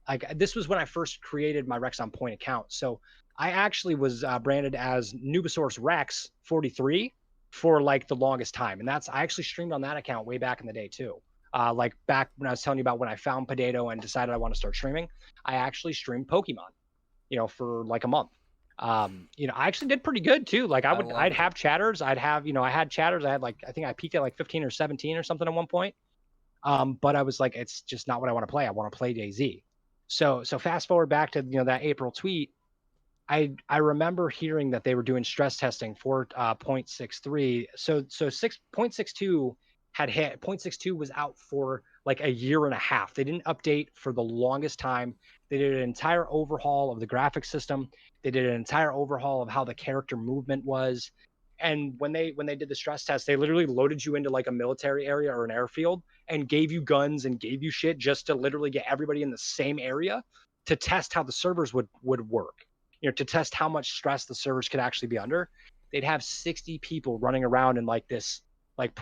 [SPEAKER 2] Like this was when I first created my RexOnPoint account. So I actually was branded as Nubasaurus Rex 43 for like the longest time. And I actually streamed on that account way back in the day too. Like back when I was telling you about when I found Potato and decided I want to start streaming, I actually streamed Pokemon, for like a month. I actually did pretty good too. Like I'd have chatters. I had chatters. I had like, I think I peaked at like 15 or 17 or something at one point. But I was like, it's just not what I want to play. I want to play DayZ. So fast forward back to, that April tweet. I remember hearing that they were doing stress testing for 0.63. So 6.62 had hit. 0.62 was out for like a year and a half. They didn't update for the longest time. They did an entire overhaul of the graphics system. They did an entire overhaul of how the character movement was. And when they did the stress test, they literally loaded you into like a military area or an airfield and gave you guns and gave you shit just to literally get everybody in the same area to test how the servers would work. You know, to test how much stress the servers could actually be under. They'd have 60 people running around in like this, like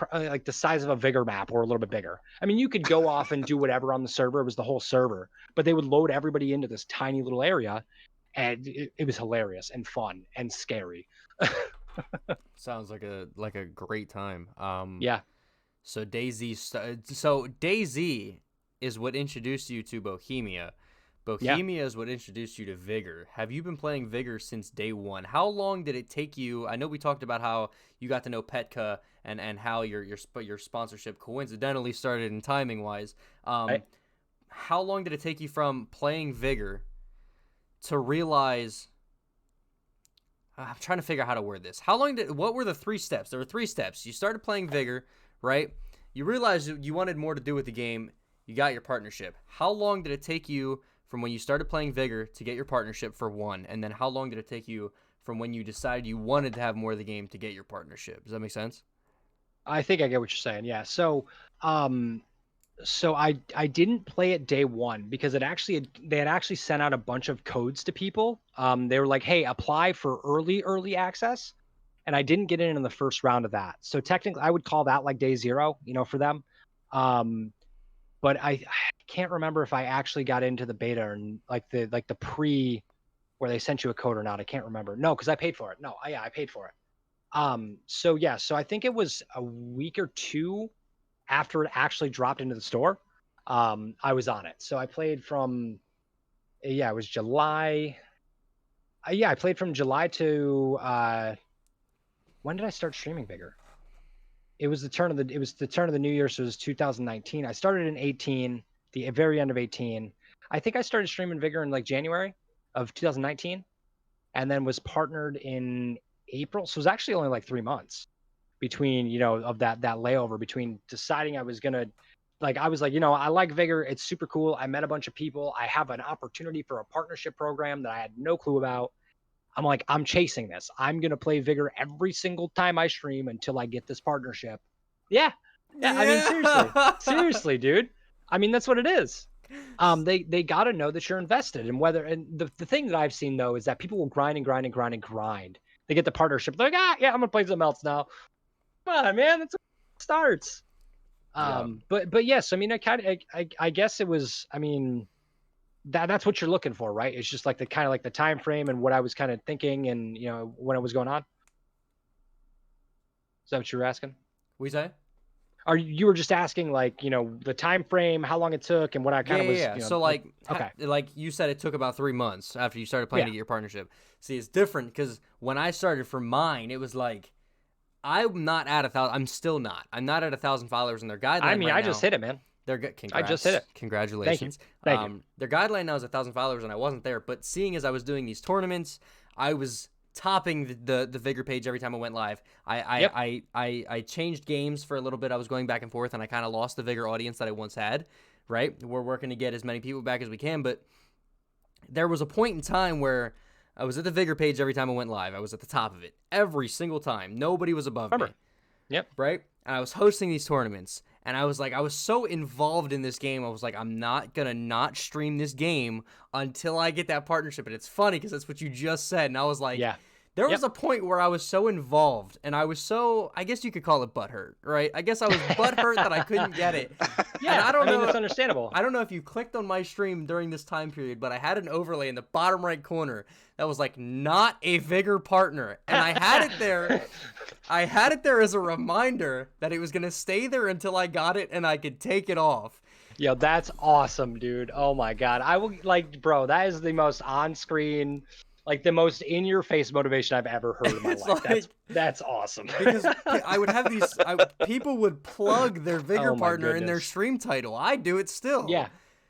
[SPEAKER 2] the size of a Vigor map or a little bit bigger. I mean, you could go off and do whatever on the server. It was the whole server, but they would load everybody into this tiny little area, and it was hilarious and fun and scary.
[SPEAKER 1] Sounds like a great time.
[SPEAKER 2] Yeah.
[SPEAKER 1] So DayZ is what introduced you to Bohemia. Bohemia is what introduced you to Vigor. Have you been playing Vigor since day one? How long did it take you? I know we talked about how you got to know Petka and how your sponsorship coincidentally started in timing wise. How long did it take you from playing Vigor to realize? I'm trying to figure out how to word this. What were the 3 steps? There were 3 steps. You started playing Vigor, right? You realized you wanted more to do with the game. You got your partnership. How long did it take you from when you started playing Vigor to get your partnership for 1? And then how long did it take you from when you decided you wanted to have more of the game to get your partnership? Does that make sense?
[SPEAKER 2] I think I get what you're saying. Yeah. So, I didn't play it day one because they had actually sent out a bunch of codes to people. They were like, "Hey, apply for early access," and I didn't get in the first round of that. So technically, I would call that like day 0, you know, for them. But I can't remember if I actually got into the beta and like the pre where they sent you a code or not. I can't remember. No, because I paid for it. No, I paid for it. So I think it was a week or 2 after it actually dropped into the store. I was on it. So I played from it was July. I played from July to when did I start streaming Vigor? It was the turn of the new year, so it was 2019. I started in 18, the very end of 18. I think I started streaming Vigor in like January of 2019, and then was partnered in April. So it was actually only like 3 months between, you know, of that layover between deciding I was gonna, like, I was like, you know, I like Vigor. It's super cool. I met a bunch of people. I have an opportunity for a partnership program that I had no clue about. I'm like, I'm chasing this. I'm going to play Vigor every single time I stream until I get this partnership. Yeah. I mean, seriously, dude. I mean, that's what it is. They got to know that you're invested, and the thing that I've seen though, is that people will grind and grind and grind and grind. They get the partnership. They're like, I'm going to play something else now. Come on, man. That's how it starts. But yes, I mean, I guess it was, I mean, that's what you're looking for, right? It's just like the kind of like the time frame and what I was kind of thinking, and you know, when it was going on. Is that what you were asking?
[SPEAKER 1] We say?
[SPEAKER 2] You were just asking, like, you know, the time frame, how long it took, and what I kind of was.
[SPEAKER 1] Yeah.
[SPEAKER 2] You know,
[SPEAKER 1] so like,
[SPEAKER 2] okay,
[SPEAKER 1] like you said, it took about 3 months after you started playing to get your partnership. See, it's different because when I started for mine, it was like, I'm not at 1,000. I'm still not. I'm not at 1,000 followers in their guideline.
[SPEAKER 2] I mean,
[SPEAKER 1] right
[SPEAKER 2] I just hit it, man.
[SPEAKER 1] Congrats.
[SPEAKER 2] I just hit it.
[SPEAKER 1] Congratulations.
[SPEAKER 2] Thank you.
[SPEAKER 1] Their guideline now is 1,000 followers, and I wasn't there. But seeing as I was doing these tournaments, I was topping the Vigor page every time I went live. I changed games for a little bit. I was going back and forth, and I kind of lost the Vigor audience that I once had. Right? We're working to get as many people back as we can, but there was a point in time where I was at the Vigor page every time I went live. I was at the top of it every single time. Nobody was above me.
[SPEAKER 2] Yep.
[SPEAKER 1] Right? And I was hosting these tournaments, and I was like, I was so involved in this game. I was like, I'm not going to not stream this game until I get that partnership. And it's funny because that's what you just said. And I was like, there was a point where I was so involved, and I was so, I guess you could call it butthurt, right? I guess I was butthurt that I couldn't get it.
[SPEAKER 2] Yeah,
[SPEAKER 1] and I
[SPEAKER 2] mean, that's understandable.
[SPEAKER 1] I don't know if you clicked on my stream during this time period, but I had an overlay in the bottom right corner that was like, not a Vigor partner. And I had it there. I had it there as a reminder that it was going to stay there until I got it and I could take it off.
[SPEAKER 2] Yo, that's awesome, dude. Oh my God. I would like, bro, that is the most on-screen, like the most in-your-face motivation I've ever heard in my life. Like, that's awesome.
[SPEAKER 1] Because I would have these, people would plug their Vigor partner in their stream title. I do it still.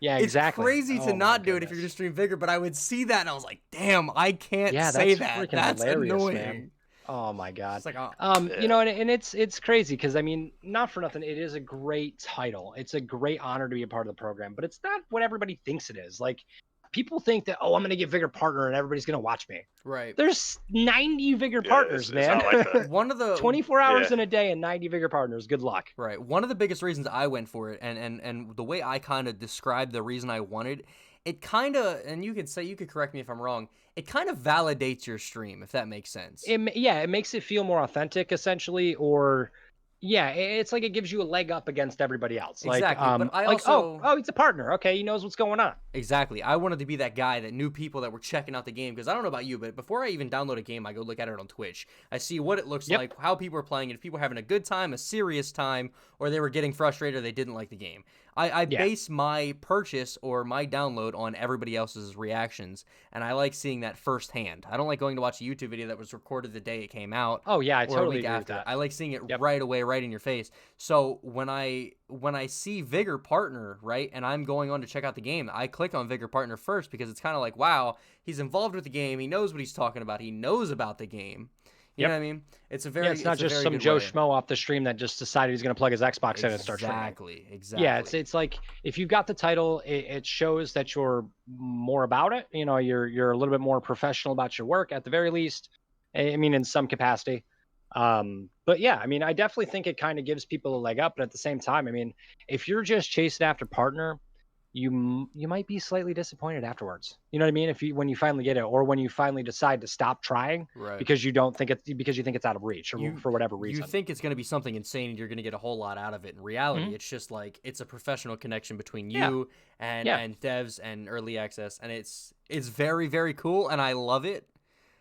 [SPEAKER 2] Yeah, exactly.
[SPEAKER 1] It's crazy to not do it if you're just streaming Vigor, but I would see that and I was like, damn, I can't say that. That's
[SPEAKER 2] annoying.
[SPEAKER 1] Man.
[SPEAKER 2] Oh my God.
[SPEAKER 1] It's like, oh,
[SPEAKER 2] You know, and it's crazy because I mean, not for nothing, it is a great title. It's a great honor to be a part of the program, but it's not what everybody thinks it is. Like, people think that, oh, I'm gonna get Vigor partner and everybody's gonna watch me.
[SPEAKER 1] right.
[SPEAKER 2] There's 90 Vigor
[SPEAKER 3] Yeah,
[SPEAKER 2] partners,
[SPEAKER 3] it's
[SPEAKER 2] man.
[SPEAKER 3] not like that.
[SPEAKER 1] One of the
[SPEAKER 2] 24 hours
[SPEAKER 3] Yeah.
[SPEAKER 2] in a day and 90 Vigor partners. Good luck.
[SPEAKER 1] Right. One of the biggest reasons I went for it, and the way I kind of described the reason I wanted, it kind of, and you could correct me if I'm wrong, it kind of validates your stream, if that makes sense.
[SPEAKER 2] Yeah, it makes it feel more authentic, essentially, or yeah, it's like it gives you a leg up against everybody else.
[SPEAKER 1] Exactly, but I
[SPEAKER 2] like
[SPEAKER 1] also
[SPEAKER 2] oh, it's a partner. Okay, he knows what's going on.
[SPEAKER 1] Exactly. I wanted to be that guy that knew people that were checking out the game, because I don't know about you, but before I even download a game, I go look at it on Twitch. I see what it looks
[SPEAKER 2] Yep.
[SPEAKER 1] like, how people are playing it, if people are having a good time, a serious time, or they were getting frustrated or they didn't like the game. I
[SPEAKER 2] Yeah.
[SPEAKER 1] base my purchase or my download on everybody else's reactions, and I like seeing that firsthand. I don't like going to watch a YouTube video that was recorded the day it came out.
[SPEAKER 2] Oh yeah, I
[SPEAKER 1] or a
[SPEAKER 2] totally
[SPEAKER 1] week
[SPEAKER 2] agree
[SPEAKER 1] after.
[SPEAKER 2] with that.
[SPEAKER 1] I like seeing it
[SPEAKER 2] Yep.
[SPEAKER 1] right away, right in your face. So when I see Vigor partner, right, and I'm going on to check out the game, I click on Vigor partner first because it's kind of like, wow, he's involved with the game. He knows what he's talking about. He knows about the game. You know what I mean? It's a very
[SPEAKER 2] It's not just
[SPEAKER 1] very
[SPEAKER 2] some
[SPEAKER 1] good
[SPEAKER 2] Joe
[SPEAKER 1] way.
[SPEAKER 2] Schmo off the stream that just decided he's going to plug his Xbox in and start streaming.
[SPEAKER 1] Exactly.
[SPEAKER 2] Yeah, it's like if you've got the title, it shows that you're more about it. You know, you're a little bit more professional about your work at the very least. I mean, in some capacity. But yeah, I mean, I definitely think it kind of gives people a leg up. But at the same time, I mean, if you're just chasing after partner, you might be slightly disappointed afterwards. You know what I mean? When you finally get it, or when you finally decide to stop trying
[SPEAKER 1] Right.
[SPEAKER 2] because you think it's out of reach, or for whatever reason.
[SPEAKER 1] You think it's going to be something insane and you're going to get a whole lot out of it. In reality,
[SPEAKER 2] Mhm.
[SPEAKER 1] it's just like it's a professional connection between
[SPEAKER 2] Yeah.
[SPEAKER 1] you and
[SPEAKER 2] Yeah.
[SPEAKER 1] and devs and early access, and it's very, very cool, and I love it.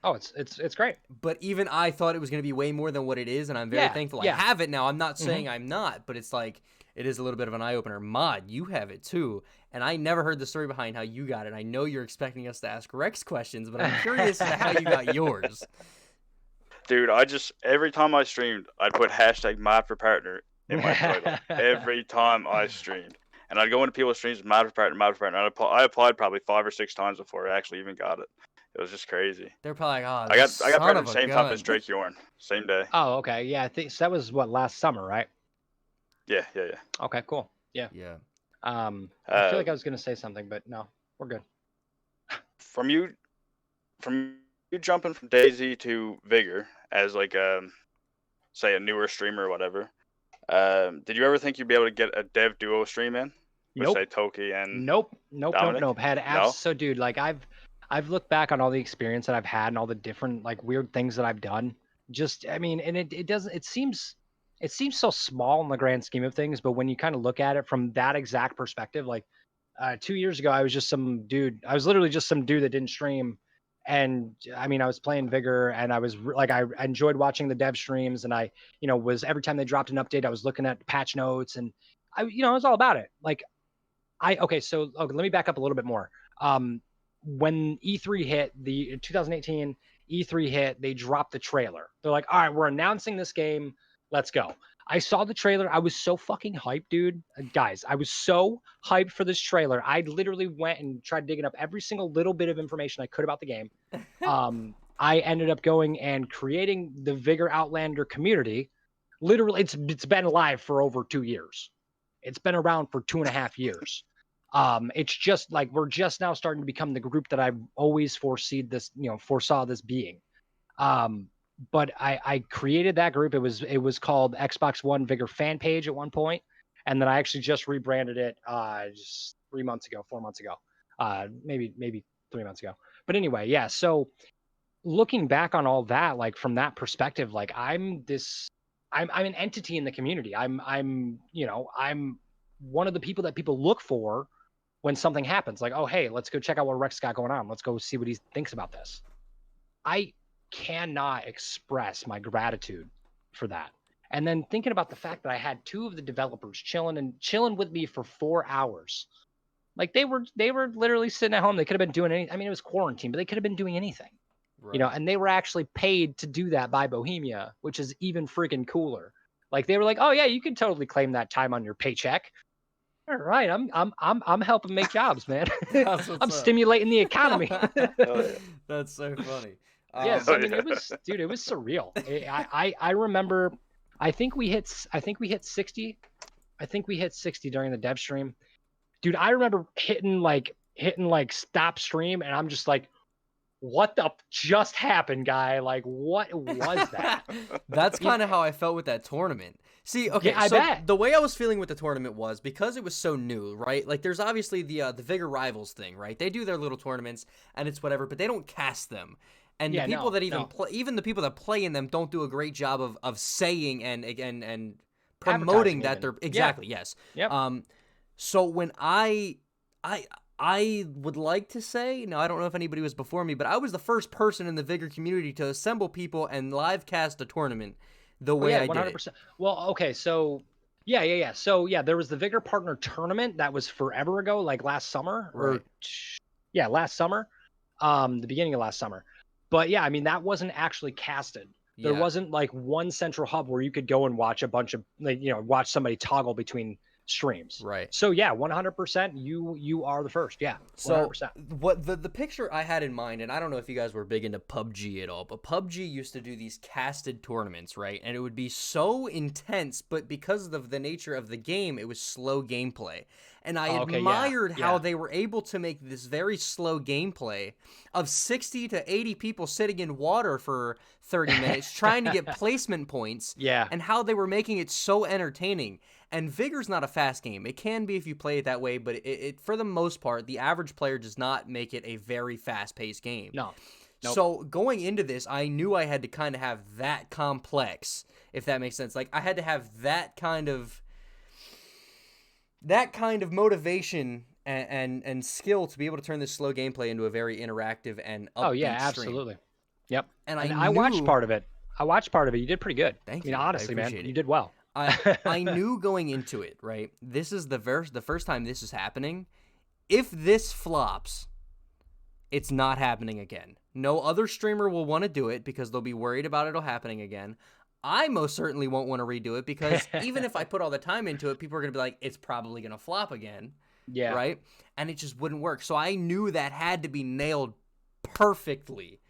[SPEAKER 2] Oh, it's great.
[SPEAKER 1] But even I thought it was going to be way more than what it is, and I'm very
[SPEAKER 2] Yeah,
[SPEAKER 1] thankful
[SPEAKER 2] yeah.
[SPEAKER 1] I have it now. I'm not saying I'm not, but it's like it is a little bit of an eye-opener. Mod, you have it too, and I never heard the story behind how you got it. I know you're expecting us to ask Rex questions, but I'm curious as to how you got yours.
[SPEAKER 3] Dude, every time I streamed, I'd put hashtag mod for partner in my title. Every time I streamed. And I'd go into people's streams, mod for partner, mod for partner. I applied probably 5 or 6 times before I actually even got it. It was just crazy.
[SPEAKER 1] They're probably like, oh,
[SPEAKER 3] I got
[SPEAKER 1] son
[SPEAKER 3] partnered
[SPEAKER 1] of
[SPEAKER 3] the
[SPEAKER 1] a
[SPEAKER 3] same time
[SPEAKER 1] gun.
[SPEAKER 3] as Drake Yorn. Same day.
[SPEAKER 2] Oh, okay. Yeah, I think so. That was what, last summer, right?
[SPEAKER 3] Yeah.
[SPEAKER 2] Okay, cool. Yeah.
[SPEAKER 1] Yeah.
[SPEAKER 2] I feel like I was gonna say something, but no, we're good.
[SPEAKER 3] From you jumping from Daisy to Vigor as like say a newer streamer or whatever, did you ever think you'd be able to get a dev duo stream in? With
[SPEAKER 2] Nope.
[SPEAKER 3] say Toki and
[SPEAKER 2] Nope.
[SPEAKER 3] Dominic?
[SPEAKER 2] Had
[SPEAKER 3] No?
[SPEAKER 2] apps. So, dude, like I've looked back on all the experience that I've had and all the different like weird things that I've done. Just, I mean, and it doesn't. It seems so small in the grand scheme of things, but when you kind of look at it from that exact perspective, like 2 years ago, I was just some dude. I was literally just some dude that didn't stream. And I mean, I was playing Vigor, and I was like, I enjoyed watching the dev streams, and I, was every time they dropped an update, I was looking at patch notes, and I was all about it. Like, so let me back up a little bit more. When E3 hit, the 2018 E3 hit, they dropped the trailer. They're like, all right, we're announcing this game. Let's go. I saw the trailer. I was so fucking hyped, dude. Guys, I was so hyped for this trailer. I literally went and tried digging up every single little bit of information I could about the game. I ended up going and creating the Vigor Outlander community. Literally, it's been live for over 2 years. It's been around for 2.5 years. It's just like we're just now starting to become the group that I've always foresaw this being. But I created that group. It was called Xbox One Vigor fan page at one point, and then I actually just rebranded it just 4 months ago, maybe 3 months ago. But anyway, yeah. So looking back on all that, like from that perspective, like I'm an entity in the community. I'm one of the people that people look for when something happens. Like, oh hey, let's go check out what Rex got going on. Let's go see what he thinks about this. I cannot express my gratitude for that. And then thinking about the fact that I had 2 of the developers chilling with me for 4 hours. Like they were literally sitting at home. They could have been doing anything. I mean, it was quarantine, but they could have been doing anything.
[SPEAKER 1] Right.
[SPEAKER 2] And they were actually paid to do that by Bohemia, which is even freaking cooler. Like they were like, "Oh yeah, you can totally claim that time on your paycheck." All right, I'm helping make jobs, man.
[SPEAKER 1] That's what's
[SPEAKER 2] I'm
[SPEAKER 1] up.
[SPEAKER 2] stimulating the economy.
[SPEAKER 3] Oh, yeah.
[SPEAKER 1] That's so funny.
[SPEAKER 2] Yeah, so, I
[SPEAKER 3] Oh,
[SPEAKER 2] mean,
[SPEAKER 3] yeah.
[SPEAKER 2] it was, dude, it was surreal. I remember, I think we hit 60. I think we hit 60 during the dev stream. Dude, I remember hitting like stop stream, and I'm just like, what the just happened, guy? Like, what was that?
[SPEAKER 1] That's
[SPEAKER 2] You know,
[SPEAKER 1] kind of how I felt with that tournament. See, okay,
[SPEAKER 2] yeah, I
[SPEAKER 1] so
[SPEAKER 2] bet.
[SPEAKER 1] the way I was feeling with the tournament was because it was so new, right? Like, there's obviously the Vigor Rivals thing, right? They do their little tournaments and it's whatever, but they don't cast them. And the
[SPEAKER 2] Yeah,
[SPEAKER 1] people
[SPEAKER 2] no,
[SPEAKER 1] that even
[SPEAKER 2] no.
[SPEAKER 1] play, even the people that play in them, don't do a great job of saying and promoting
[SPEAKER 2] Advertising
[SPEAKER 1] that
[SPEAKER 2] even.
[SPEAKER 1] they're
[SPEAKER 2] Yeah.
[SPEAKER 1] exactly yes.
[SPEAKER 2] Yep.
[SPEAKER 1] So when I I would like to say, now I don't know if anybody was before me, but I was the first person in the Vigor community to assemble people and live cast a tournament the
[SPEAKER 2] Oh
[SPEAKER 1] way
[SPEAKER 2] yeah,
[SPEAKER 1] I did it.
[SPEAKER 2] 100%. Well, okay, so yeah. So yeah, there was the Vigor Partner Tournament that was forever ago, like last summer,
[SPEAKER 1] Right.
[SPEAKER 2] yeah, last summer, the beginning of last summer. But yeah, I mean that wasn't actually casted. There
[SPEAKER 1] Yeah.
[SPEAKER 2] wasn't like one central hub where you could go and watch a bunch of like watch somebody toggle between streams.
[SPEAKER 1] Right.
[SPEAKER 2] So yeah, 100%. You are the first. Yeah, 100%.
[SPEAKER 1] So what the picture I had in mind, and I don't know if you guys were big into PUBG at all, but PUBG used to do these casted tournaments, right? And it would be so intense, but because of the nature of the game, it was slow gameplay. And I
[SPEAKER 2] Okay, yeah,
[SPEAKER 1] admired how
[SPEAKER 2] yeah.
[SPEAKER 1] they were able to make this very slow gameplay of 60 to 80 people sitting in water for 30 minutes trying to get placement points,
[SPEAKER 2] Yeah.
[SPEAKER 1] and how they were making it so entertaining. And Vigor's not a fast game. It can be if you play it that way, but it for the most part, the average player does not make it a very fast-paced game.
[SPEAKER 2] No. Nope.
[SPEAKER 1] So going into this, I knew I had to kind of have that complex, if that makes sense. Like I had to have that kind of motivation and skill to be able to turn this slow gameplay into a very interactive and upbeat
[SPEAKER 2] Oh yeah,
[SPEAKER 1] stream.
[SPEAKER 2] absolutely. Yep.
[SPEAKER 1] And
[SPEAKER 2] I watched part of it. You did pretty good.
[SPEAKER 1] Thank
[SPEAKER 2] I mean,
[SPEAKER 1] you. I
[SPEAKER 2] honestly, man,
[SPEAKER 1] appreciate it.
[SPEAKER 2] you did well.
[SPEAKER 1] I knew going into it, right? This is the first time this is happening. If this flops, it's not happening again. No other streamer will want to do it because they'll be worried about it happening again. I most certainly won't want to redo it because even if I put all the time into it, people are going to be like, it's probably going to flop again.
[SPEAKER 2] Yeah.
[SPEAKER 1] Right? And it just wouldn't work. So I knew that had to be nailed perfectly.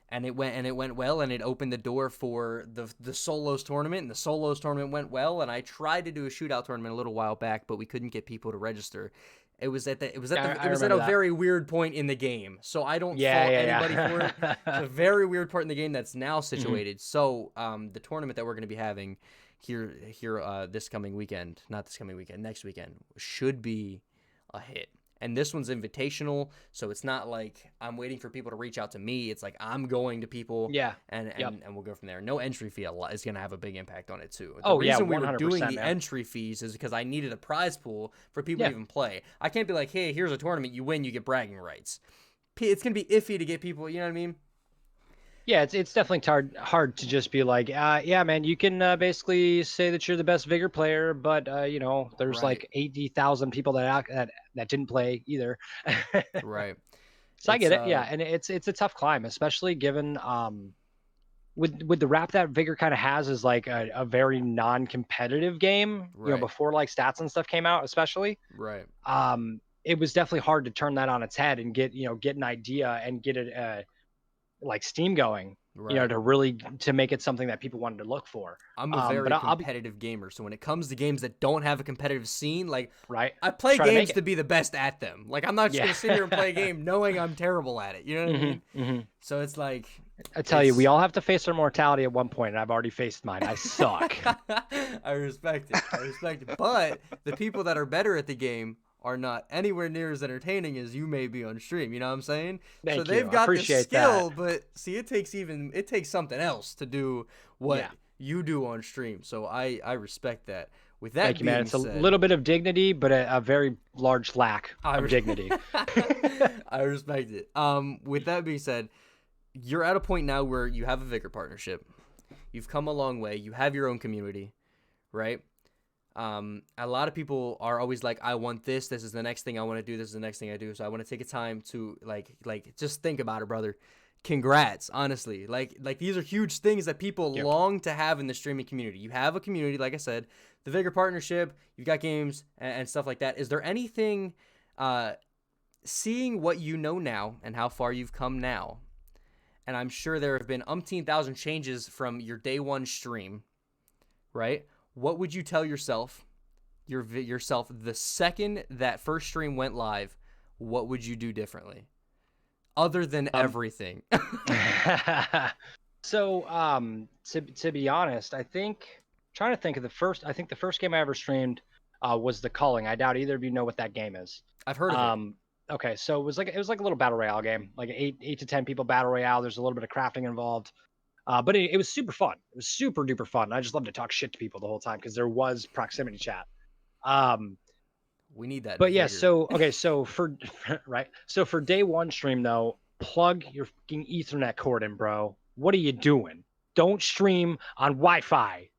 [SPEAKER 1] And it went well, and it opened the door for the solos tournament, and the solos tournament went well. And I tried to do a shootout tournament a little while back, but we couldn't get people to register. It was at a very weird point in the game, so I don't fault anybody for it. It's a very weird part in the game that's now situated. So the tournament that we're going to be having here this coming weekend, not this coming weekend, next weekend, should be a hit. And this one's invitational, so it's not like I'm waiting for people to reach out to me. It's like I'm going to people, and we'll go from there. No entry fee is going to have a big impact on it too. The reason we were doing the entry fees is because I needed a prize pool for people to even play. I can't be like, hey, here's a tournament, you win, you get bragging rights. It's going to be iffy to get people, you know what I mean?
[SPEAKER 2] Yeah, it's definitely hard to just be like, yeah, man, you can basically say that you're the best Vigor player, but there's like 80,000 people that didn't play either.
[SPEAKER 1] Right.
[SPEAKER 2] So I get it, yeah, and it's a tough climb, especially given with the rap that Vigor kind of has is like a very non-competitive game.
[SPEAKER 1] Right.
[SPEAKER 2] Before like stats and stuff came out, especially.
[SPEAKER 1] Right.
[SPEAKER 2] It was definitely hard to turn that on its head and get an idea and get it like Steam going,
[SPEAKER 1] right.
[SPEAKER 2] to make it something that people wanted to look for.
[SPEAKER 1] I'm a very competitive gamer, so when it comes to games that don't have a competitive scene, like I play games to be the best at them. Like I'm not just gonna sit here and play a game knowing I'm terrible at it. You know what I mean? Mm-hmm. So it's like
[SPEAKER 2] I tell you, we all have to face our mortality at one point, and I've already faced mine. I suck.
[SPEAKER 1] I respect it. But the people that are better at the game are not anywhere near as entertaining as you may be on stream. You know what I'm saying?
[SPEAKER 2] Thank
[SPEAKER 1] so they've
[SPEAKER 2] you.
[SPEAKER 1] got the skill,
[SPEAKER 2] that.
[SPEAKER 1] but see, it takes something else to do what you do on stream. So I respect that. With that
[SPEAKER 2] Thank you, man. It's
[SPEAKER 1] said,
[SPEAKER 2] a little bit of dignity, but a very large lack of dignity.
[SPEAKER 1] I respect it. With that being said, you're at a point now where you have a Vigor partnership. You've come a long way. You have your own community, right? A lot of people are always like, I want this. This is the next thing I want to do. This is the next thing I do. So I want to take a time to like just think about it, brother. Congrats, honestly. Like these are huge things that people long to have in the streaming community. You have a community, like I said, the Vigor partnership. You've got games and stuff like that. Is there anything, seeing what you know now and how far you've come now, and I'm sure there have been umpteen thousand changes from your day one stream, right? What would you tell yourself, yourself, the second that first stream went live? What would you do differently, other than everything?
[SPEAKER 2] So, to be honest, trying to think of I think the first game I ever streamed was The Calling. I doubt either of you know what that game is.
[SPEAKER 1] I've heard of it.
[SPEAKER 2] Okay, so it was like a little battle royale game, like eight to 10 people battle royale. There's a little bit of crafting involved, but it was super fun. It was super duper fun. I just loved to talk shit to people the whole time because there was proximity chat.
[SPEAKER 1] We need that.
[SPEAKER 2] But yeah, so for right, so for day one stream though, plug your fucking Ethernet cord in, bro. What are you doing? Don't stream on Wi-Fi.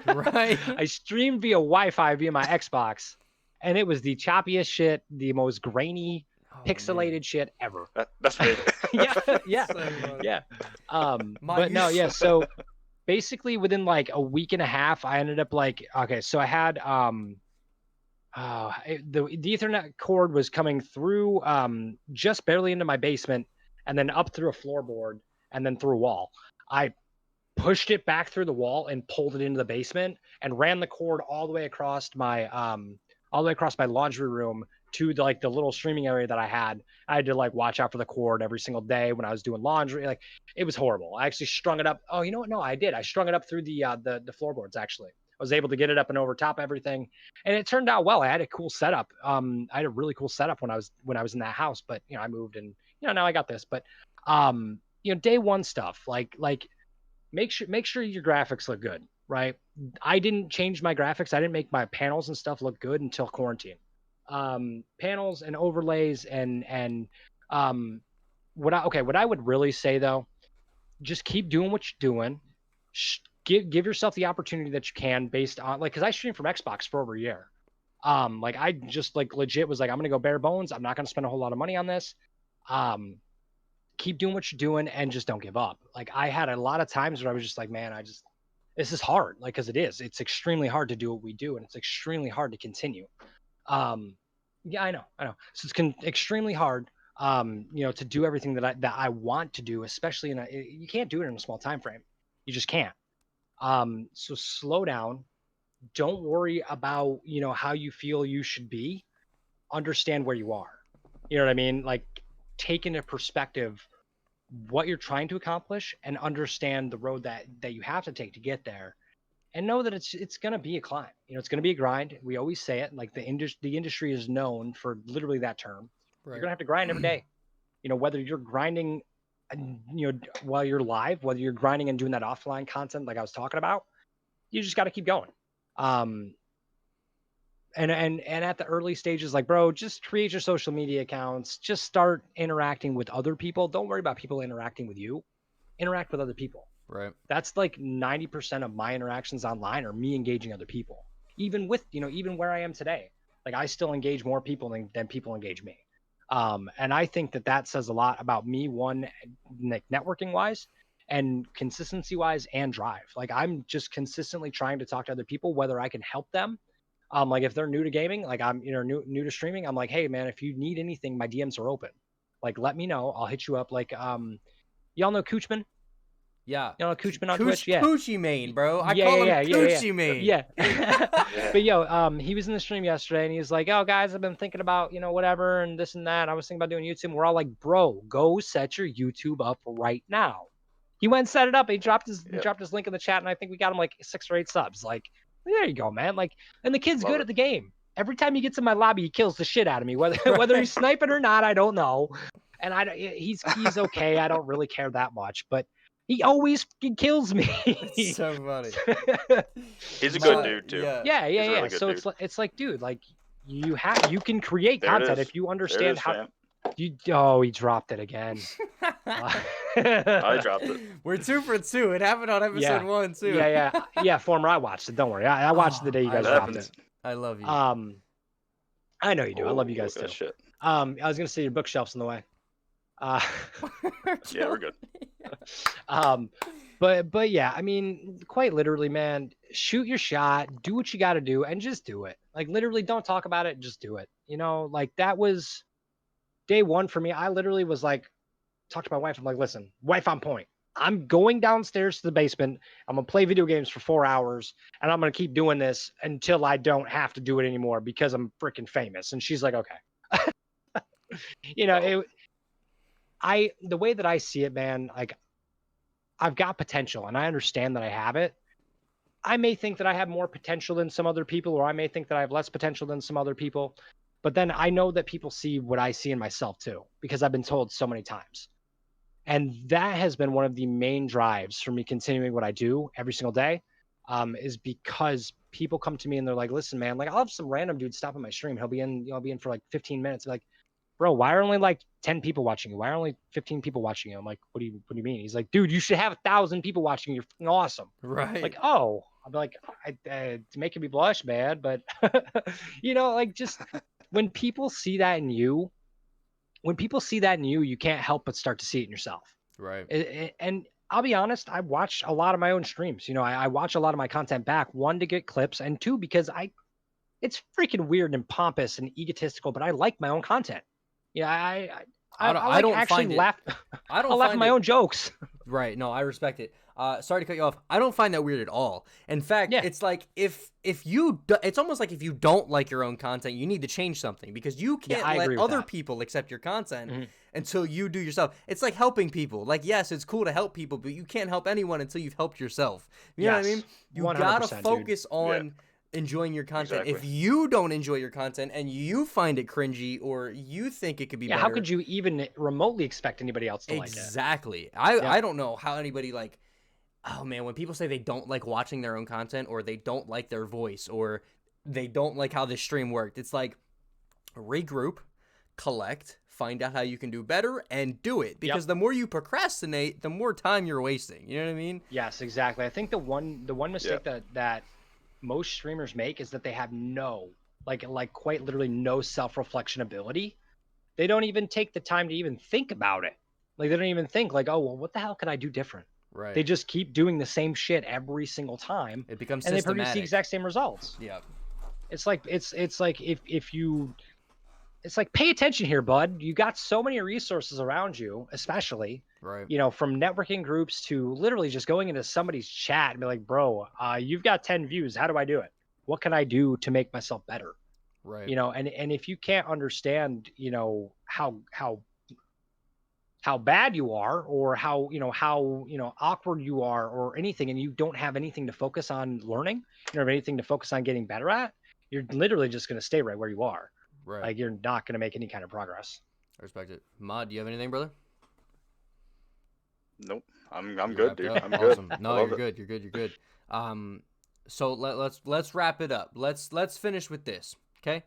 [SPEAKER 1] Right.
[SPEAKER 2] I streamed via Wi-Fi via my Xbox, and it was the choppiest shit, the most grainy, pixelated shit ever.
[SPEAKER 3] That's me.
[SPEAKER 2] yeah. But no, yeah. So basically, within like a week and a half, I ended up like, okay, so I had the Ethernet cord was coming through just barely into my basement, and then up through a floorboard, and then through a wall. I pushed it back through the wall and pulled it into the basement and ran the cord all the way across my laundry room to the little streaming area that I had. I had to like watch out for the cord every single day when I was doing laundry. Like, it was horrible. I actually strung it up. Oh, you know what? No, I did. I strung it up through the floorboards. Actually, I was able to get it up and over top everything, and it turned out well. I had a cool setup. I had a really cool setup when I was in that house, but I moved, and now I got this. But day one stuff like make sure your graphics look good, right? I didn't change my graphics. I didn't make my panels and stuff look good until quarantine. Panels and overlays and what I would really say though, just keep doing what you're doing. Give yourself the opportunity that you can based on because I streamed from Xbox for over a year. I just legit was like, I'm gonna go bare bones. I'm not gonna spend a whole lot of money on this. Keep doing what you're doing and just don't give up. Like, I had a lot of times where I was just like, man, this is hard. Like, cause it's extremely hard to do what we do. And it's extremely hard to continue. Yeah, I know. So it's extremely hard, to do everything that I want to do, especially you can't do it in a small time frame. You just can't. So slow down. Don't worry about, how you feel you should be. Understand where you are. You know what I mean? Like, take into perspective what you're trying to accomplish and understand the road that you have to take to get there, and know that it's going to be a climb. It's going to be a grind. We always say it, like the industry is known for literally that term. Right. You're going to have to grind every day, whether you're grinding, while you're live, whether you're grinding and doing that offline content, like I was talking about, you just got to keep going. And at the early stages, like, bro, just create your social media accounts. Just start interacting with other people. Don't worry about people interacting with you. Interact with other people.
[SPEAKER 1] Right.
[SPEAKER 2] That's like 90% of my interactions online are me engaging other people. Even with, even where I am today, like, I still engage more people than people engage me. And I think that says a lot about me, one, like, networking wise and consistency wise and drive. Like, I'm just consistently trying to talk to other people, whether I can help them. Like, if they're new to gaming, like I'm, new to streaming, I'm like, hey man, if you need anything, my DMs are open. Like, let me know. I'll hit you up. Like, y'all know Coochman?
[SPEAKER 1] Yeah.
[SPEAKER 2] Y'all know Coochman on Twitch? Yeah.
[SPEAKER 1] Coochie main, bro. I call him Coochie main.
[SPEAKER 2] Yeah. But he was in the stream yesterday and he was like, oh guys, I've been thinking about, whatever and this and that. I was thinking about doing YouTube. And we're all like, bro, go set your YouTube up right now. He went and set it up. He dropped his link in the chat, and I think we got him like 6 or 8 subs. Like, there you go, man. Like, and the kid's good at the game. Every time he gets in my lobby, he kills the shit out of me. Whether he's sniping or not, I don't know. And he's okay. I don't really care that much, but he always kills me.
[SPEAKER 1] It's so funny.
[SPEAKER 3] He's a good dude too.
[SPEAKER 2] Yeah. Really so dude. It's like, dude, like, you can create content if you understand how. He dropped it again.
[SPEAKER 3] I dropped it.
[SPEAKER 1] We're 2 for 2. It happened on episode 1 too.
[SPEAKER 2] Yeah. Former, I watched it. Don't worry. I watched the day you guys dropped it.
[SPEAKER 1] I love you.
[SPEAKER 2] I know you do. I love you guys too.
[SPEAKER 3] Shit.
[SPEAKER 2] I was gonna say your bookshelf's in the way.
[SPEAKER 3] Yeah, we're good.
[SPEAKER 2] But yeah, I mean, quite literally, man, shoot your shot, do what you got to do, and just do it. Like, literally, don't talk about it, just do it. Like, that was day one for me. I literally was like, talk to my wife. I'm like, listen, wife on point. I'm going downstairs to the basement. I'm going to play video games for 4 hours, and I'm going to keep doing this until I don't have to do it anymore because I'm freaking famous. And she's like, okay. You know, the way that I see it, man, like I've got potential and I understand that I have it. I may think that I have more potential than some other people, or I may think that I have less potential than some other people. But then I know that people see what I see in myself too, because I've been told so many times. And that has been one of the main drives for me continuing what I do every single day, is because people come to me and they're like, listen, man, like I'll have some random dude stop on my stream. He'll be in, I'll be in for like 15 minutes. Like, bro, why are only like 10 people watching you? Why are only 15 people watching you? I'm like, what do you mean? He's like, dude, you should have 1,000 people watching you. You're awesome.
[SPEAKER 1] Right.
[SPEAKER 2] Like, oh, I'm like, it's making me blush, man. But you know, like just when people see that in you, you can't help but start to see it in yourself.
[SPEAKER 1] Right.
[SPEAKER 2] And I'll be honest, I watch a lot of my own streams. You know, I watch a lot of my content back, one, to get clips, and two, because it's freaking weird and pompous and egotistical, but I like my own content. Yeah, I don't actually laugh.
[SPEAKER 1] I don't
[SPEAKER 2] I'll laugh at my own jokes.
[SPEAKER 1] Right. No, I respect it. Sorry to cut you off. I don't find that weird at all. In fact, it's like it's almost like if you don't like your own content, you need to change something, because you can't let other people accept your content until you do yourself. It's like helping people. Like, yes, it's cool to help people, but you can't help anyone until you've helped yourself. You know what I mean? You gotta focus on enjoying your content. If you don't enjoy your content and you find it cringy or you think it could be better,
[SPEAKER 2] how could you even remotely expect anybody else to like it?
[SPEAKER 1] Exactly. I don't know how anybody, like, oh man, when people say they don't like watching their own content, or they don't like their voice, or they don't like how this stream worked, it's like, regroup, collect, find out how you can do better, and do it. Because the more you procrastinate, the more time you're wasting. You know what I mean?
[SPEAKER 2] Yes, exactly. I think the one mistake that most streamers make is that they have quite literally no self-reflection ability. They don't even take the time to even think about it. Like, they don't even think like, oh, well, what the hell can I do different?
[SPEAKER 1] Right.
[SPEAKER 2] They just keep doing the same shit every single time.
[SPEAKER 1] It becomes
[SPEAKER 2] and
[SPEAKER 1] systematic.
[SPEAKER 2] They produce the exact same results.
[SPEAKER 1] Yeah.
[SPEAKER 2] It's like it's like, pay attention here, bud. You got so many resources around you, especially, you know, from networking groups to literally just going into somebody's chat and be like, bro, you've got 10 views. How do I do it? What can I do to make myself better?
[SPEAKER 1] Right.
[SPEAKER 2] You know, and if you can't understand, you know, how bad you are, or how awkward you are, or anything, and you don't have anything to focus on learning, you don't have anything to focus on getting better at, you're literally just going to stay right where you are.
[SPEAKER 1] Right.
[SPEAKER 2] Like, you're not going to make any kind of progress.
[SPEAKER 1] I respect it. Mod, do you have anything, brother?
[SPEAKER 3] Nope. I'm good, dude. I'm
[SPEAKER 1] awesome.
[SPEAKER 3] good.
[SPEAKER 1] No, you're good. You're good. You're good. So let's wrap it up. Let's finish with this. Okay.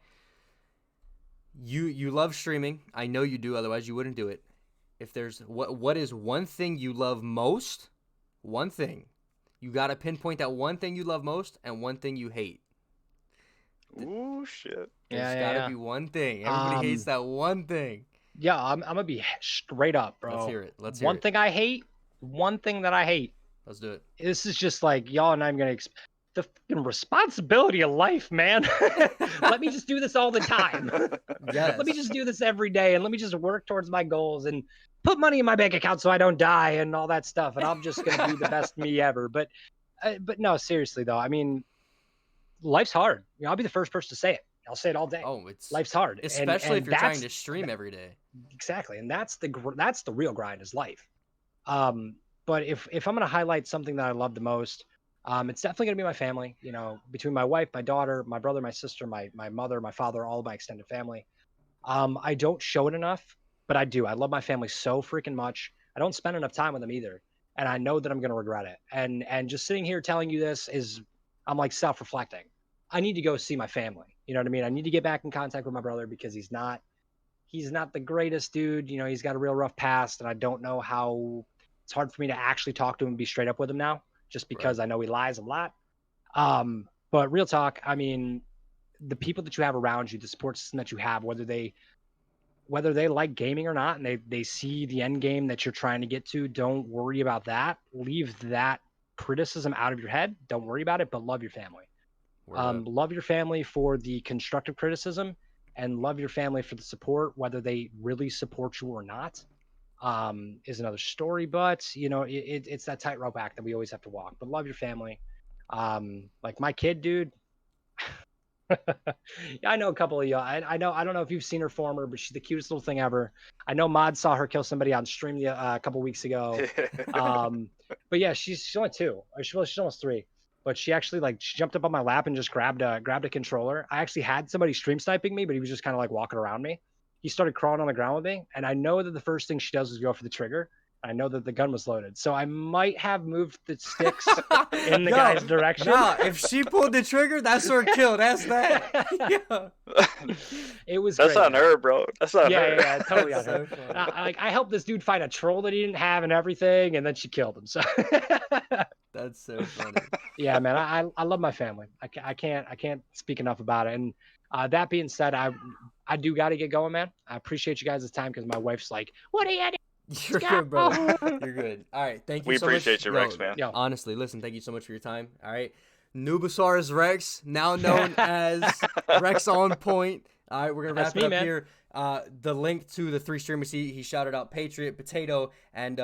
[SPEAKER 1] You love streaming. I know you do. Otherwise, you wouldn't do it. If there's what is one thing you love most? One thing. You got to pinpoint that one thing you love most and one thing you hate.
[SPEAKER 3] Ooh, shit.
[SPEAKER 1] There's gotta be one thing. Everybody hates that one thing.
[SPEAKER 2] Yeah, I'm gonna be straight up, bro.
[SPEAKER 1] Let's hear it. Let's hear
[SPEAKER 2] one
[SPEAKER 1] it.
[SPEAKER 2] thing I hate. One thing that I hate.
[SPEAKER 1] Let's do it.
[SPEAKER 2] This is just like, y'all and I'm gonna the fucking responsibility of life, man. Let me just do this all the time.
[SPEAKER 1] Yes.
[SPEAKER 2] Let me just do this every day, and let me just work towards my goals and put money in my bank account so I don't die and all that stuff. And I'm just gonna be the best me ever. But no, seriously though, I mean, life's hard. You know, I'll be the first person to say it. I'll say it all day.
[SPEAKER 1] Oh,
[SPEAKER 2] life's hard,
[SPEAKER 1] especially if you're trying to stream every day.
[SPEAKER 2] Exactly, and that's the real grind, is life. But if I'm gonna highlight something that I love the most, it's definitely gonna be my family. You know, between my wife, my daughter, my brother, my sister, my mother, my father, all of my extended family. I don't show it enough, but I do. I love my family so freaking much. I don't spend enough time with them either, and I know that I'm gonna regret it. And just sitting here telling you this I'm like self-reflecting. I need to go see my family. You know what I mean? I need to get back in contact with my brother, because he's not the greatest dude. You know, he's got a real rough past, and I don't know how. It's hard for me to actually talk to him and be straight up with him now, just because I know he lies a lot. But real talk, I mean, the people that you have around you, the support system that you have, whether they like gaming or not, and they see the end game that you're trying to get to, don't worry about that. Leave that criticism out of your head. Don't worry about it, but love your family. Love your family for the constructive criticism, and love your family for the support, whether they really support you or not. is another story. But you know, it's that tightrope act that we always have to walk. But love your family. Like my kid, dude. Yeah, I know a couple of y'all. I know. I don't know if you've seen her former, but she's the cutest little thing ever. I know Mod saw her kill somebody on stream a couple weeks ago. But yeah, she's only 2. She's almost 3. But she actually she jumped up on my lap and just grabbed a controller. I actually had somebody stream sniping me, but he was just kind of like walking around me. He started crawling on the ground with me, and I know that the first thing she does is go for the trigger. I know that the gun was loaded, so I might have moved the sticks in the guy's direction.
[SPEAKER 1] No, if she pulled the trigger, that's her kill. That's that. Yeah.
[SPEAKER 2] It was.
[SPEAKER 3] That's
[SPEAKER 2] great,
[SPEAKER 3] on her, bro. That's on her.
[SPEAKER 2] Yeah, totally on
[SPEAKER 1] That's
[SPEAKER 2] her.
[SPEAKER 1] so funny.
[SPEAKER 2] I helped this dude find a troll that he didn't have and everything, and then she killed him. So.
[SPEAKER 1] That's so funny.
[SPEAKER 2] Yeah, man, I love my family. I can't speak enough about it. And that being said, I do got to get going, man. I appreciate you guys' time because my wife's like, "What are you doing?"
[SPEAKER 1] You're good, brother. You're good. All right, thank you
[SPEAKER 3] We
[SPEAKER 1] so much.
[SPEAKER 3] appreciate you, Rex, man.
[SPEAKER 2] Yo.
[SPEAKER 1] Honestly, listen, thank you so much for your time. All right. Nubosaurus Rex, now known as RexOnPoint. All right, we're going to wrap it up here. The link to the 3 streamers he shouted out, Patriot, Potato, and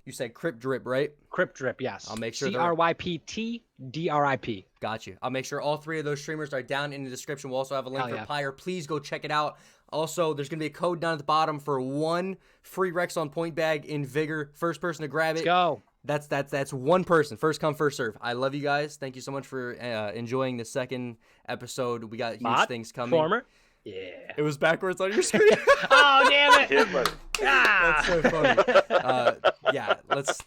[SPEAKER 1] you said Crypt Drip, right?
[SPEAKER 2] Crypt Drip, yes.
[SPEAKER 1] I'll make sure
[SPEAKER 2] CryptDrip.
[SPEAKER 1] Got you. I'll make sure all 3 of those streamers are down in the description. We'll also have a link for Pyre. Please go check it out. Also, there's going to be a code down at the bottom for 1 free RexOnPoint bag in Vigor. First person to grab it.
[SPEAKER 2] Let's go.
[SPEAKER 1] That's 1 person. First come, first serve. I love you guys. Thank you so much for enjoying the second episode. We got huge things coming.
[SPEAKER 2] Former. Yeah.
[SPEAKER 1] It was backwards on your screen.
[SPEAKER 2] Oh, damn it.
[SPEAKER 3] Yeah, buddy.
[SPEAKER 1] That's so funny. Yeah,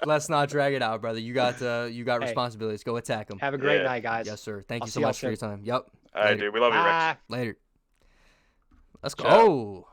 [SPEAKER 1] let's not drag it out, brother. You got responsibilities. Go attack them.
[SPEAKER 2] Have a great night, guys.
[SPEAKER 1] Yes, sir. Thank
[SPEAKER 2] I'll
[SPEAKER 1] you so
[SPEAKER 2] see y'all
[SPEAKER 1] much for your
[SPEAKER 2] soon.
[SPEAKER 1] time. Yep.
[SPEAKER 3] All right, dude. We love you, Rex.
[SPEAKER 1] Later. Let's go.
[SPEAKER 3] Ciao.
[SPEAKER 1] Oh.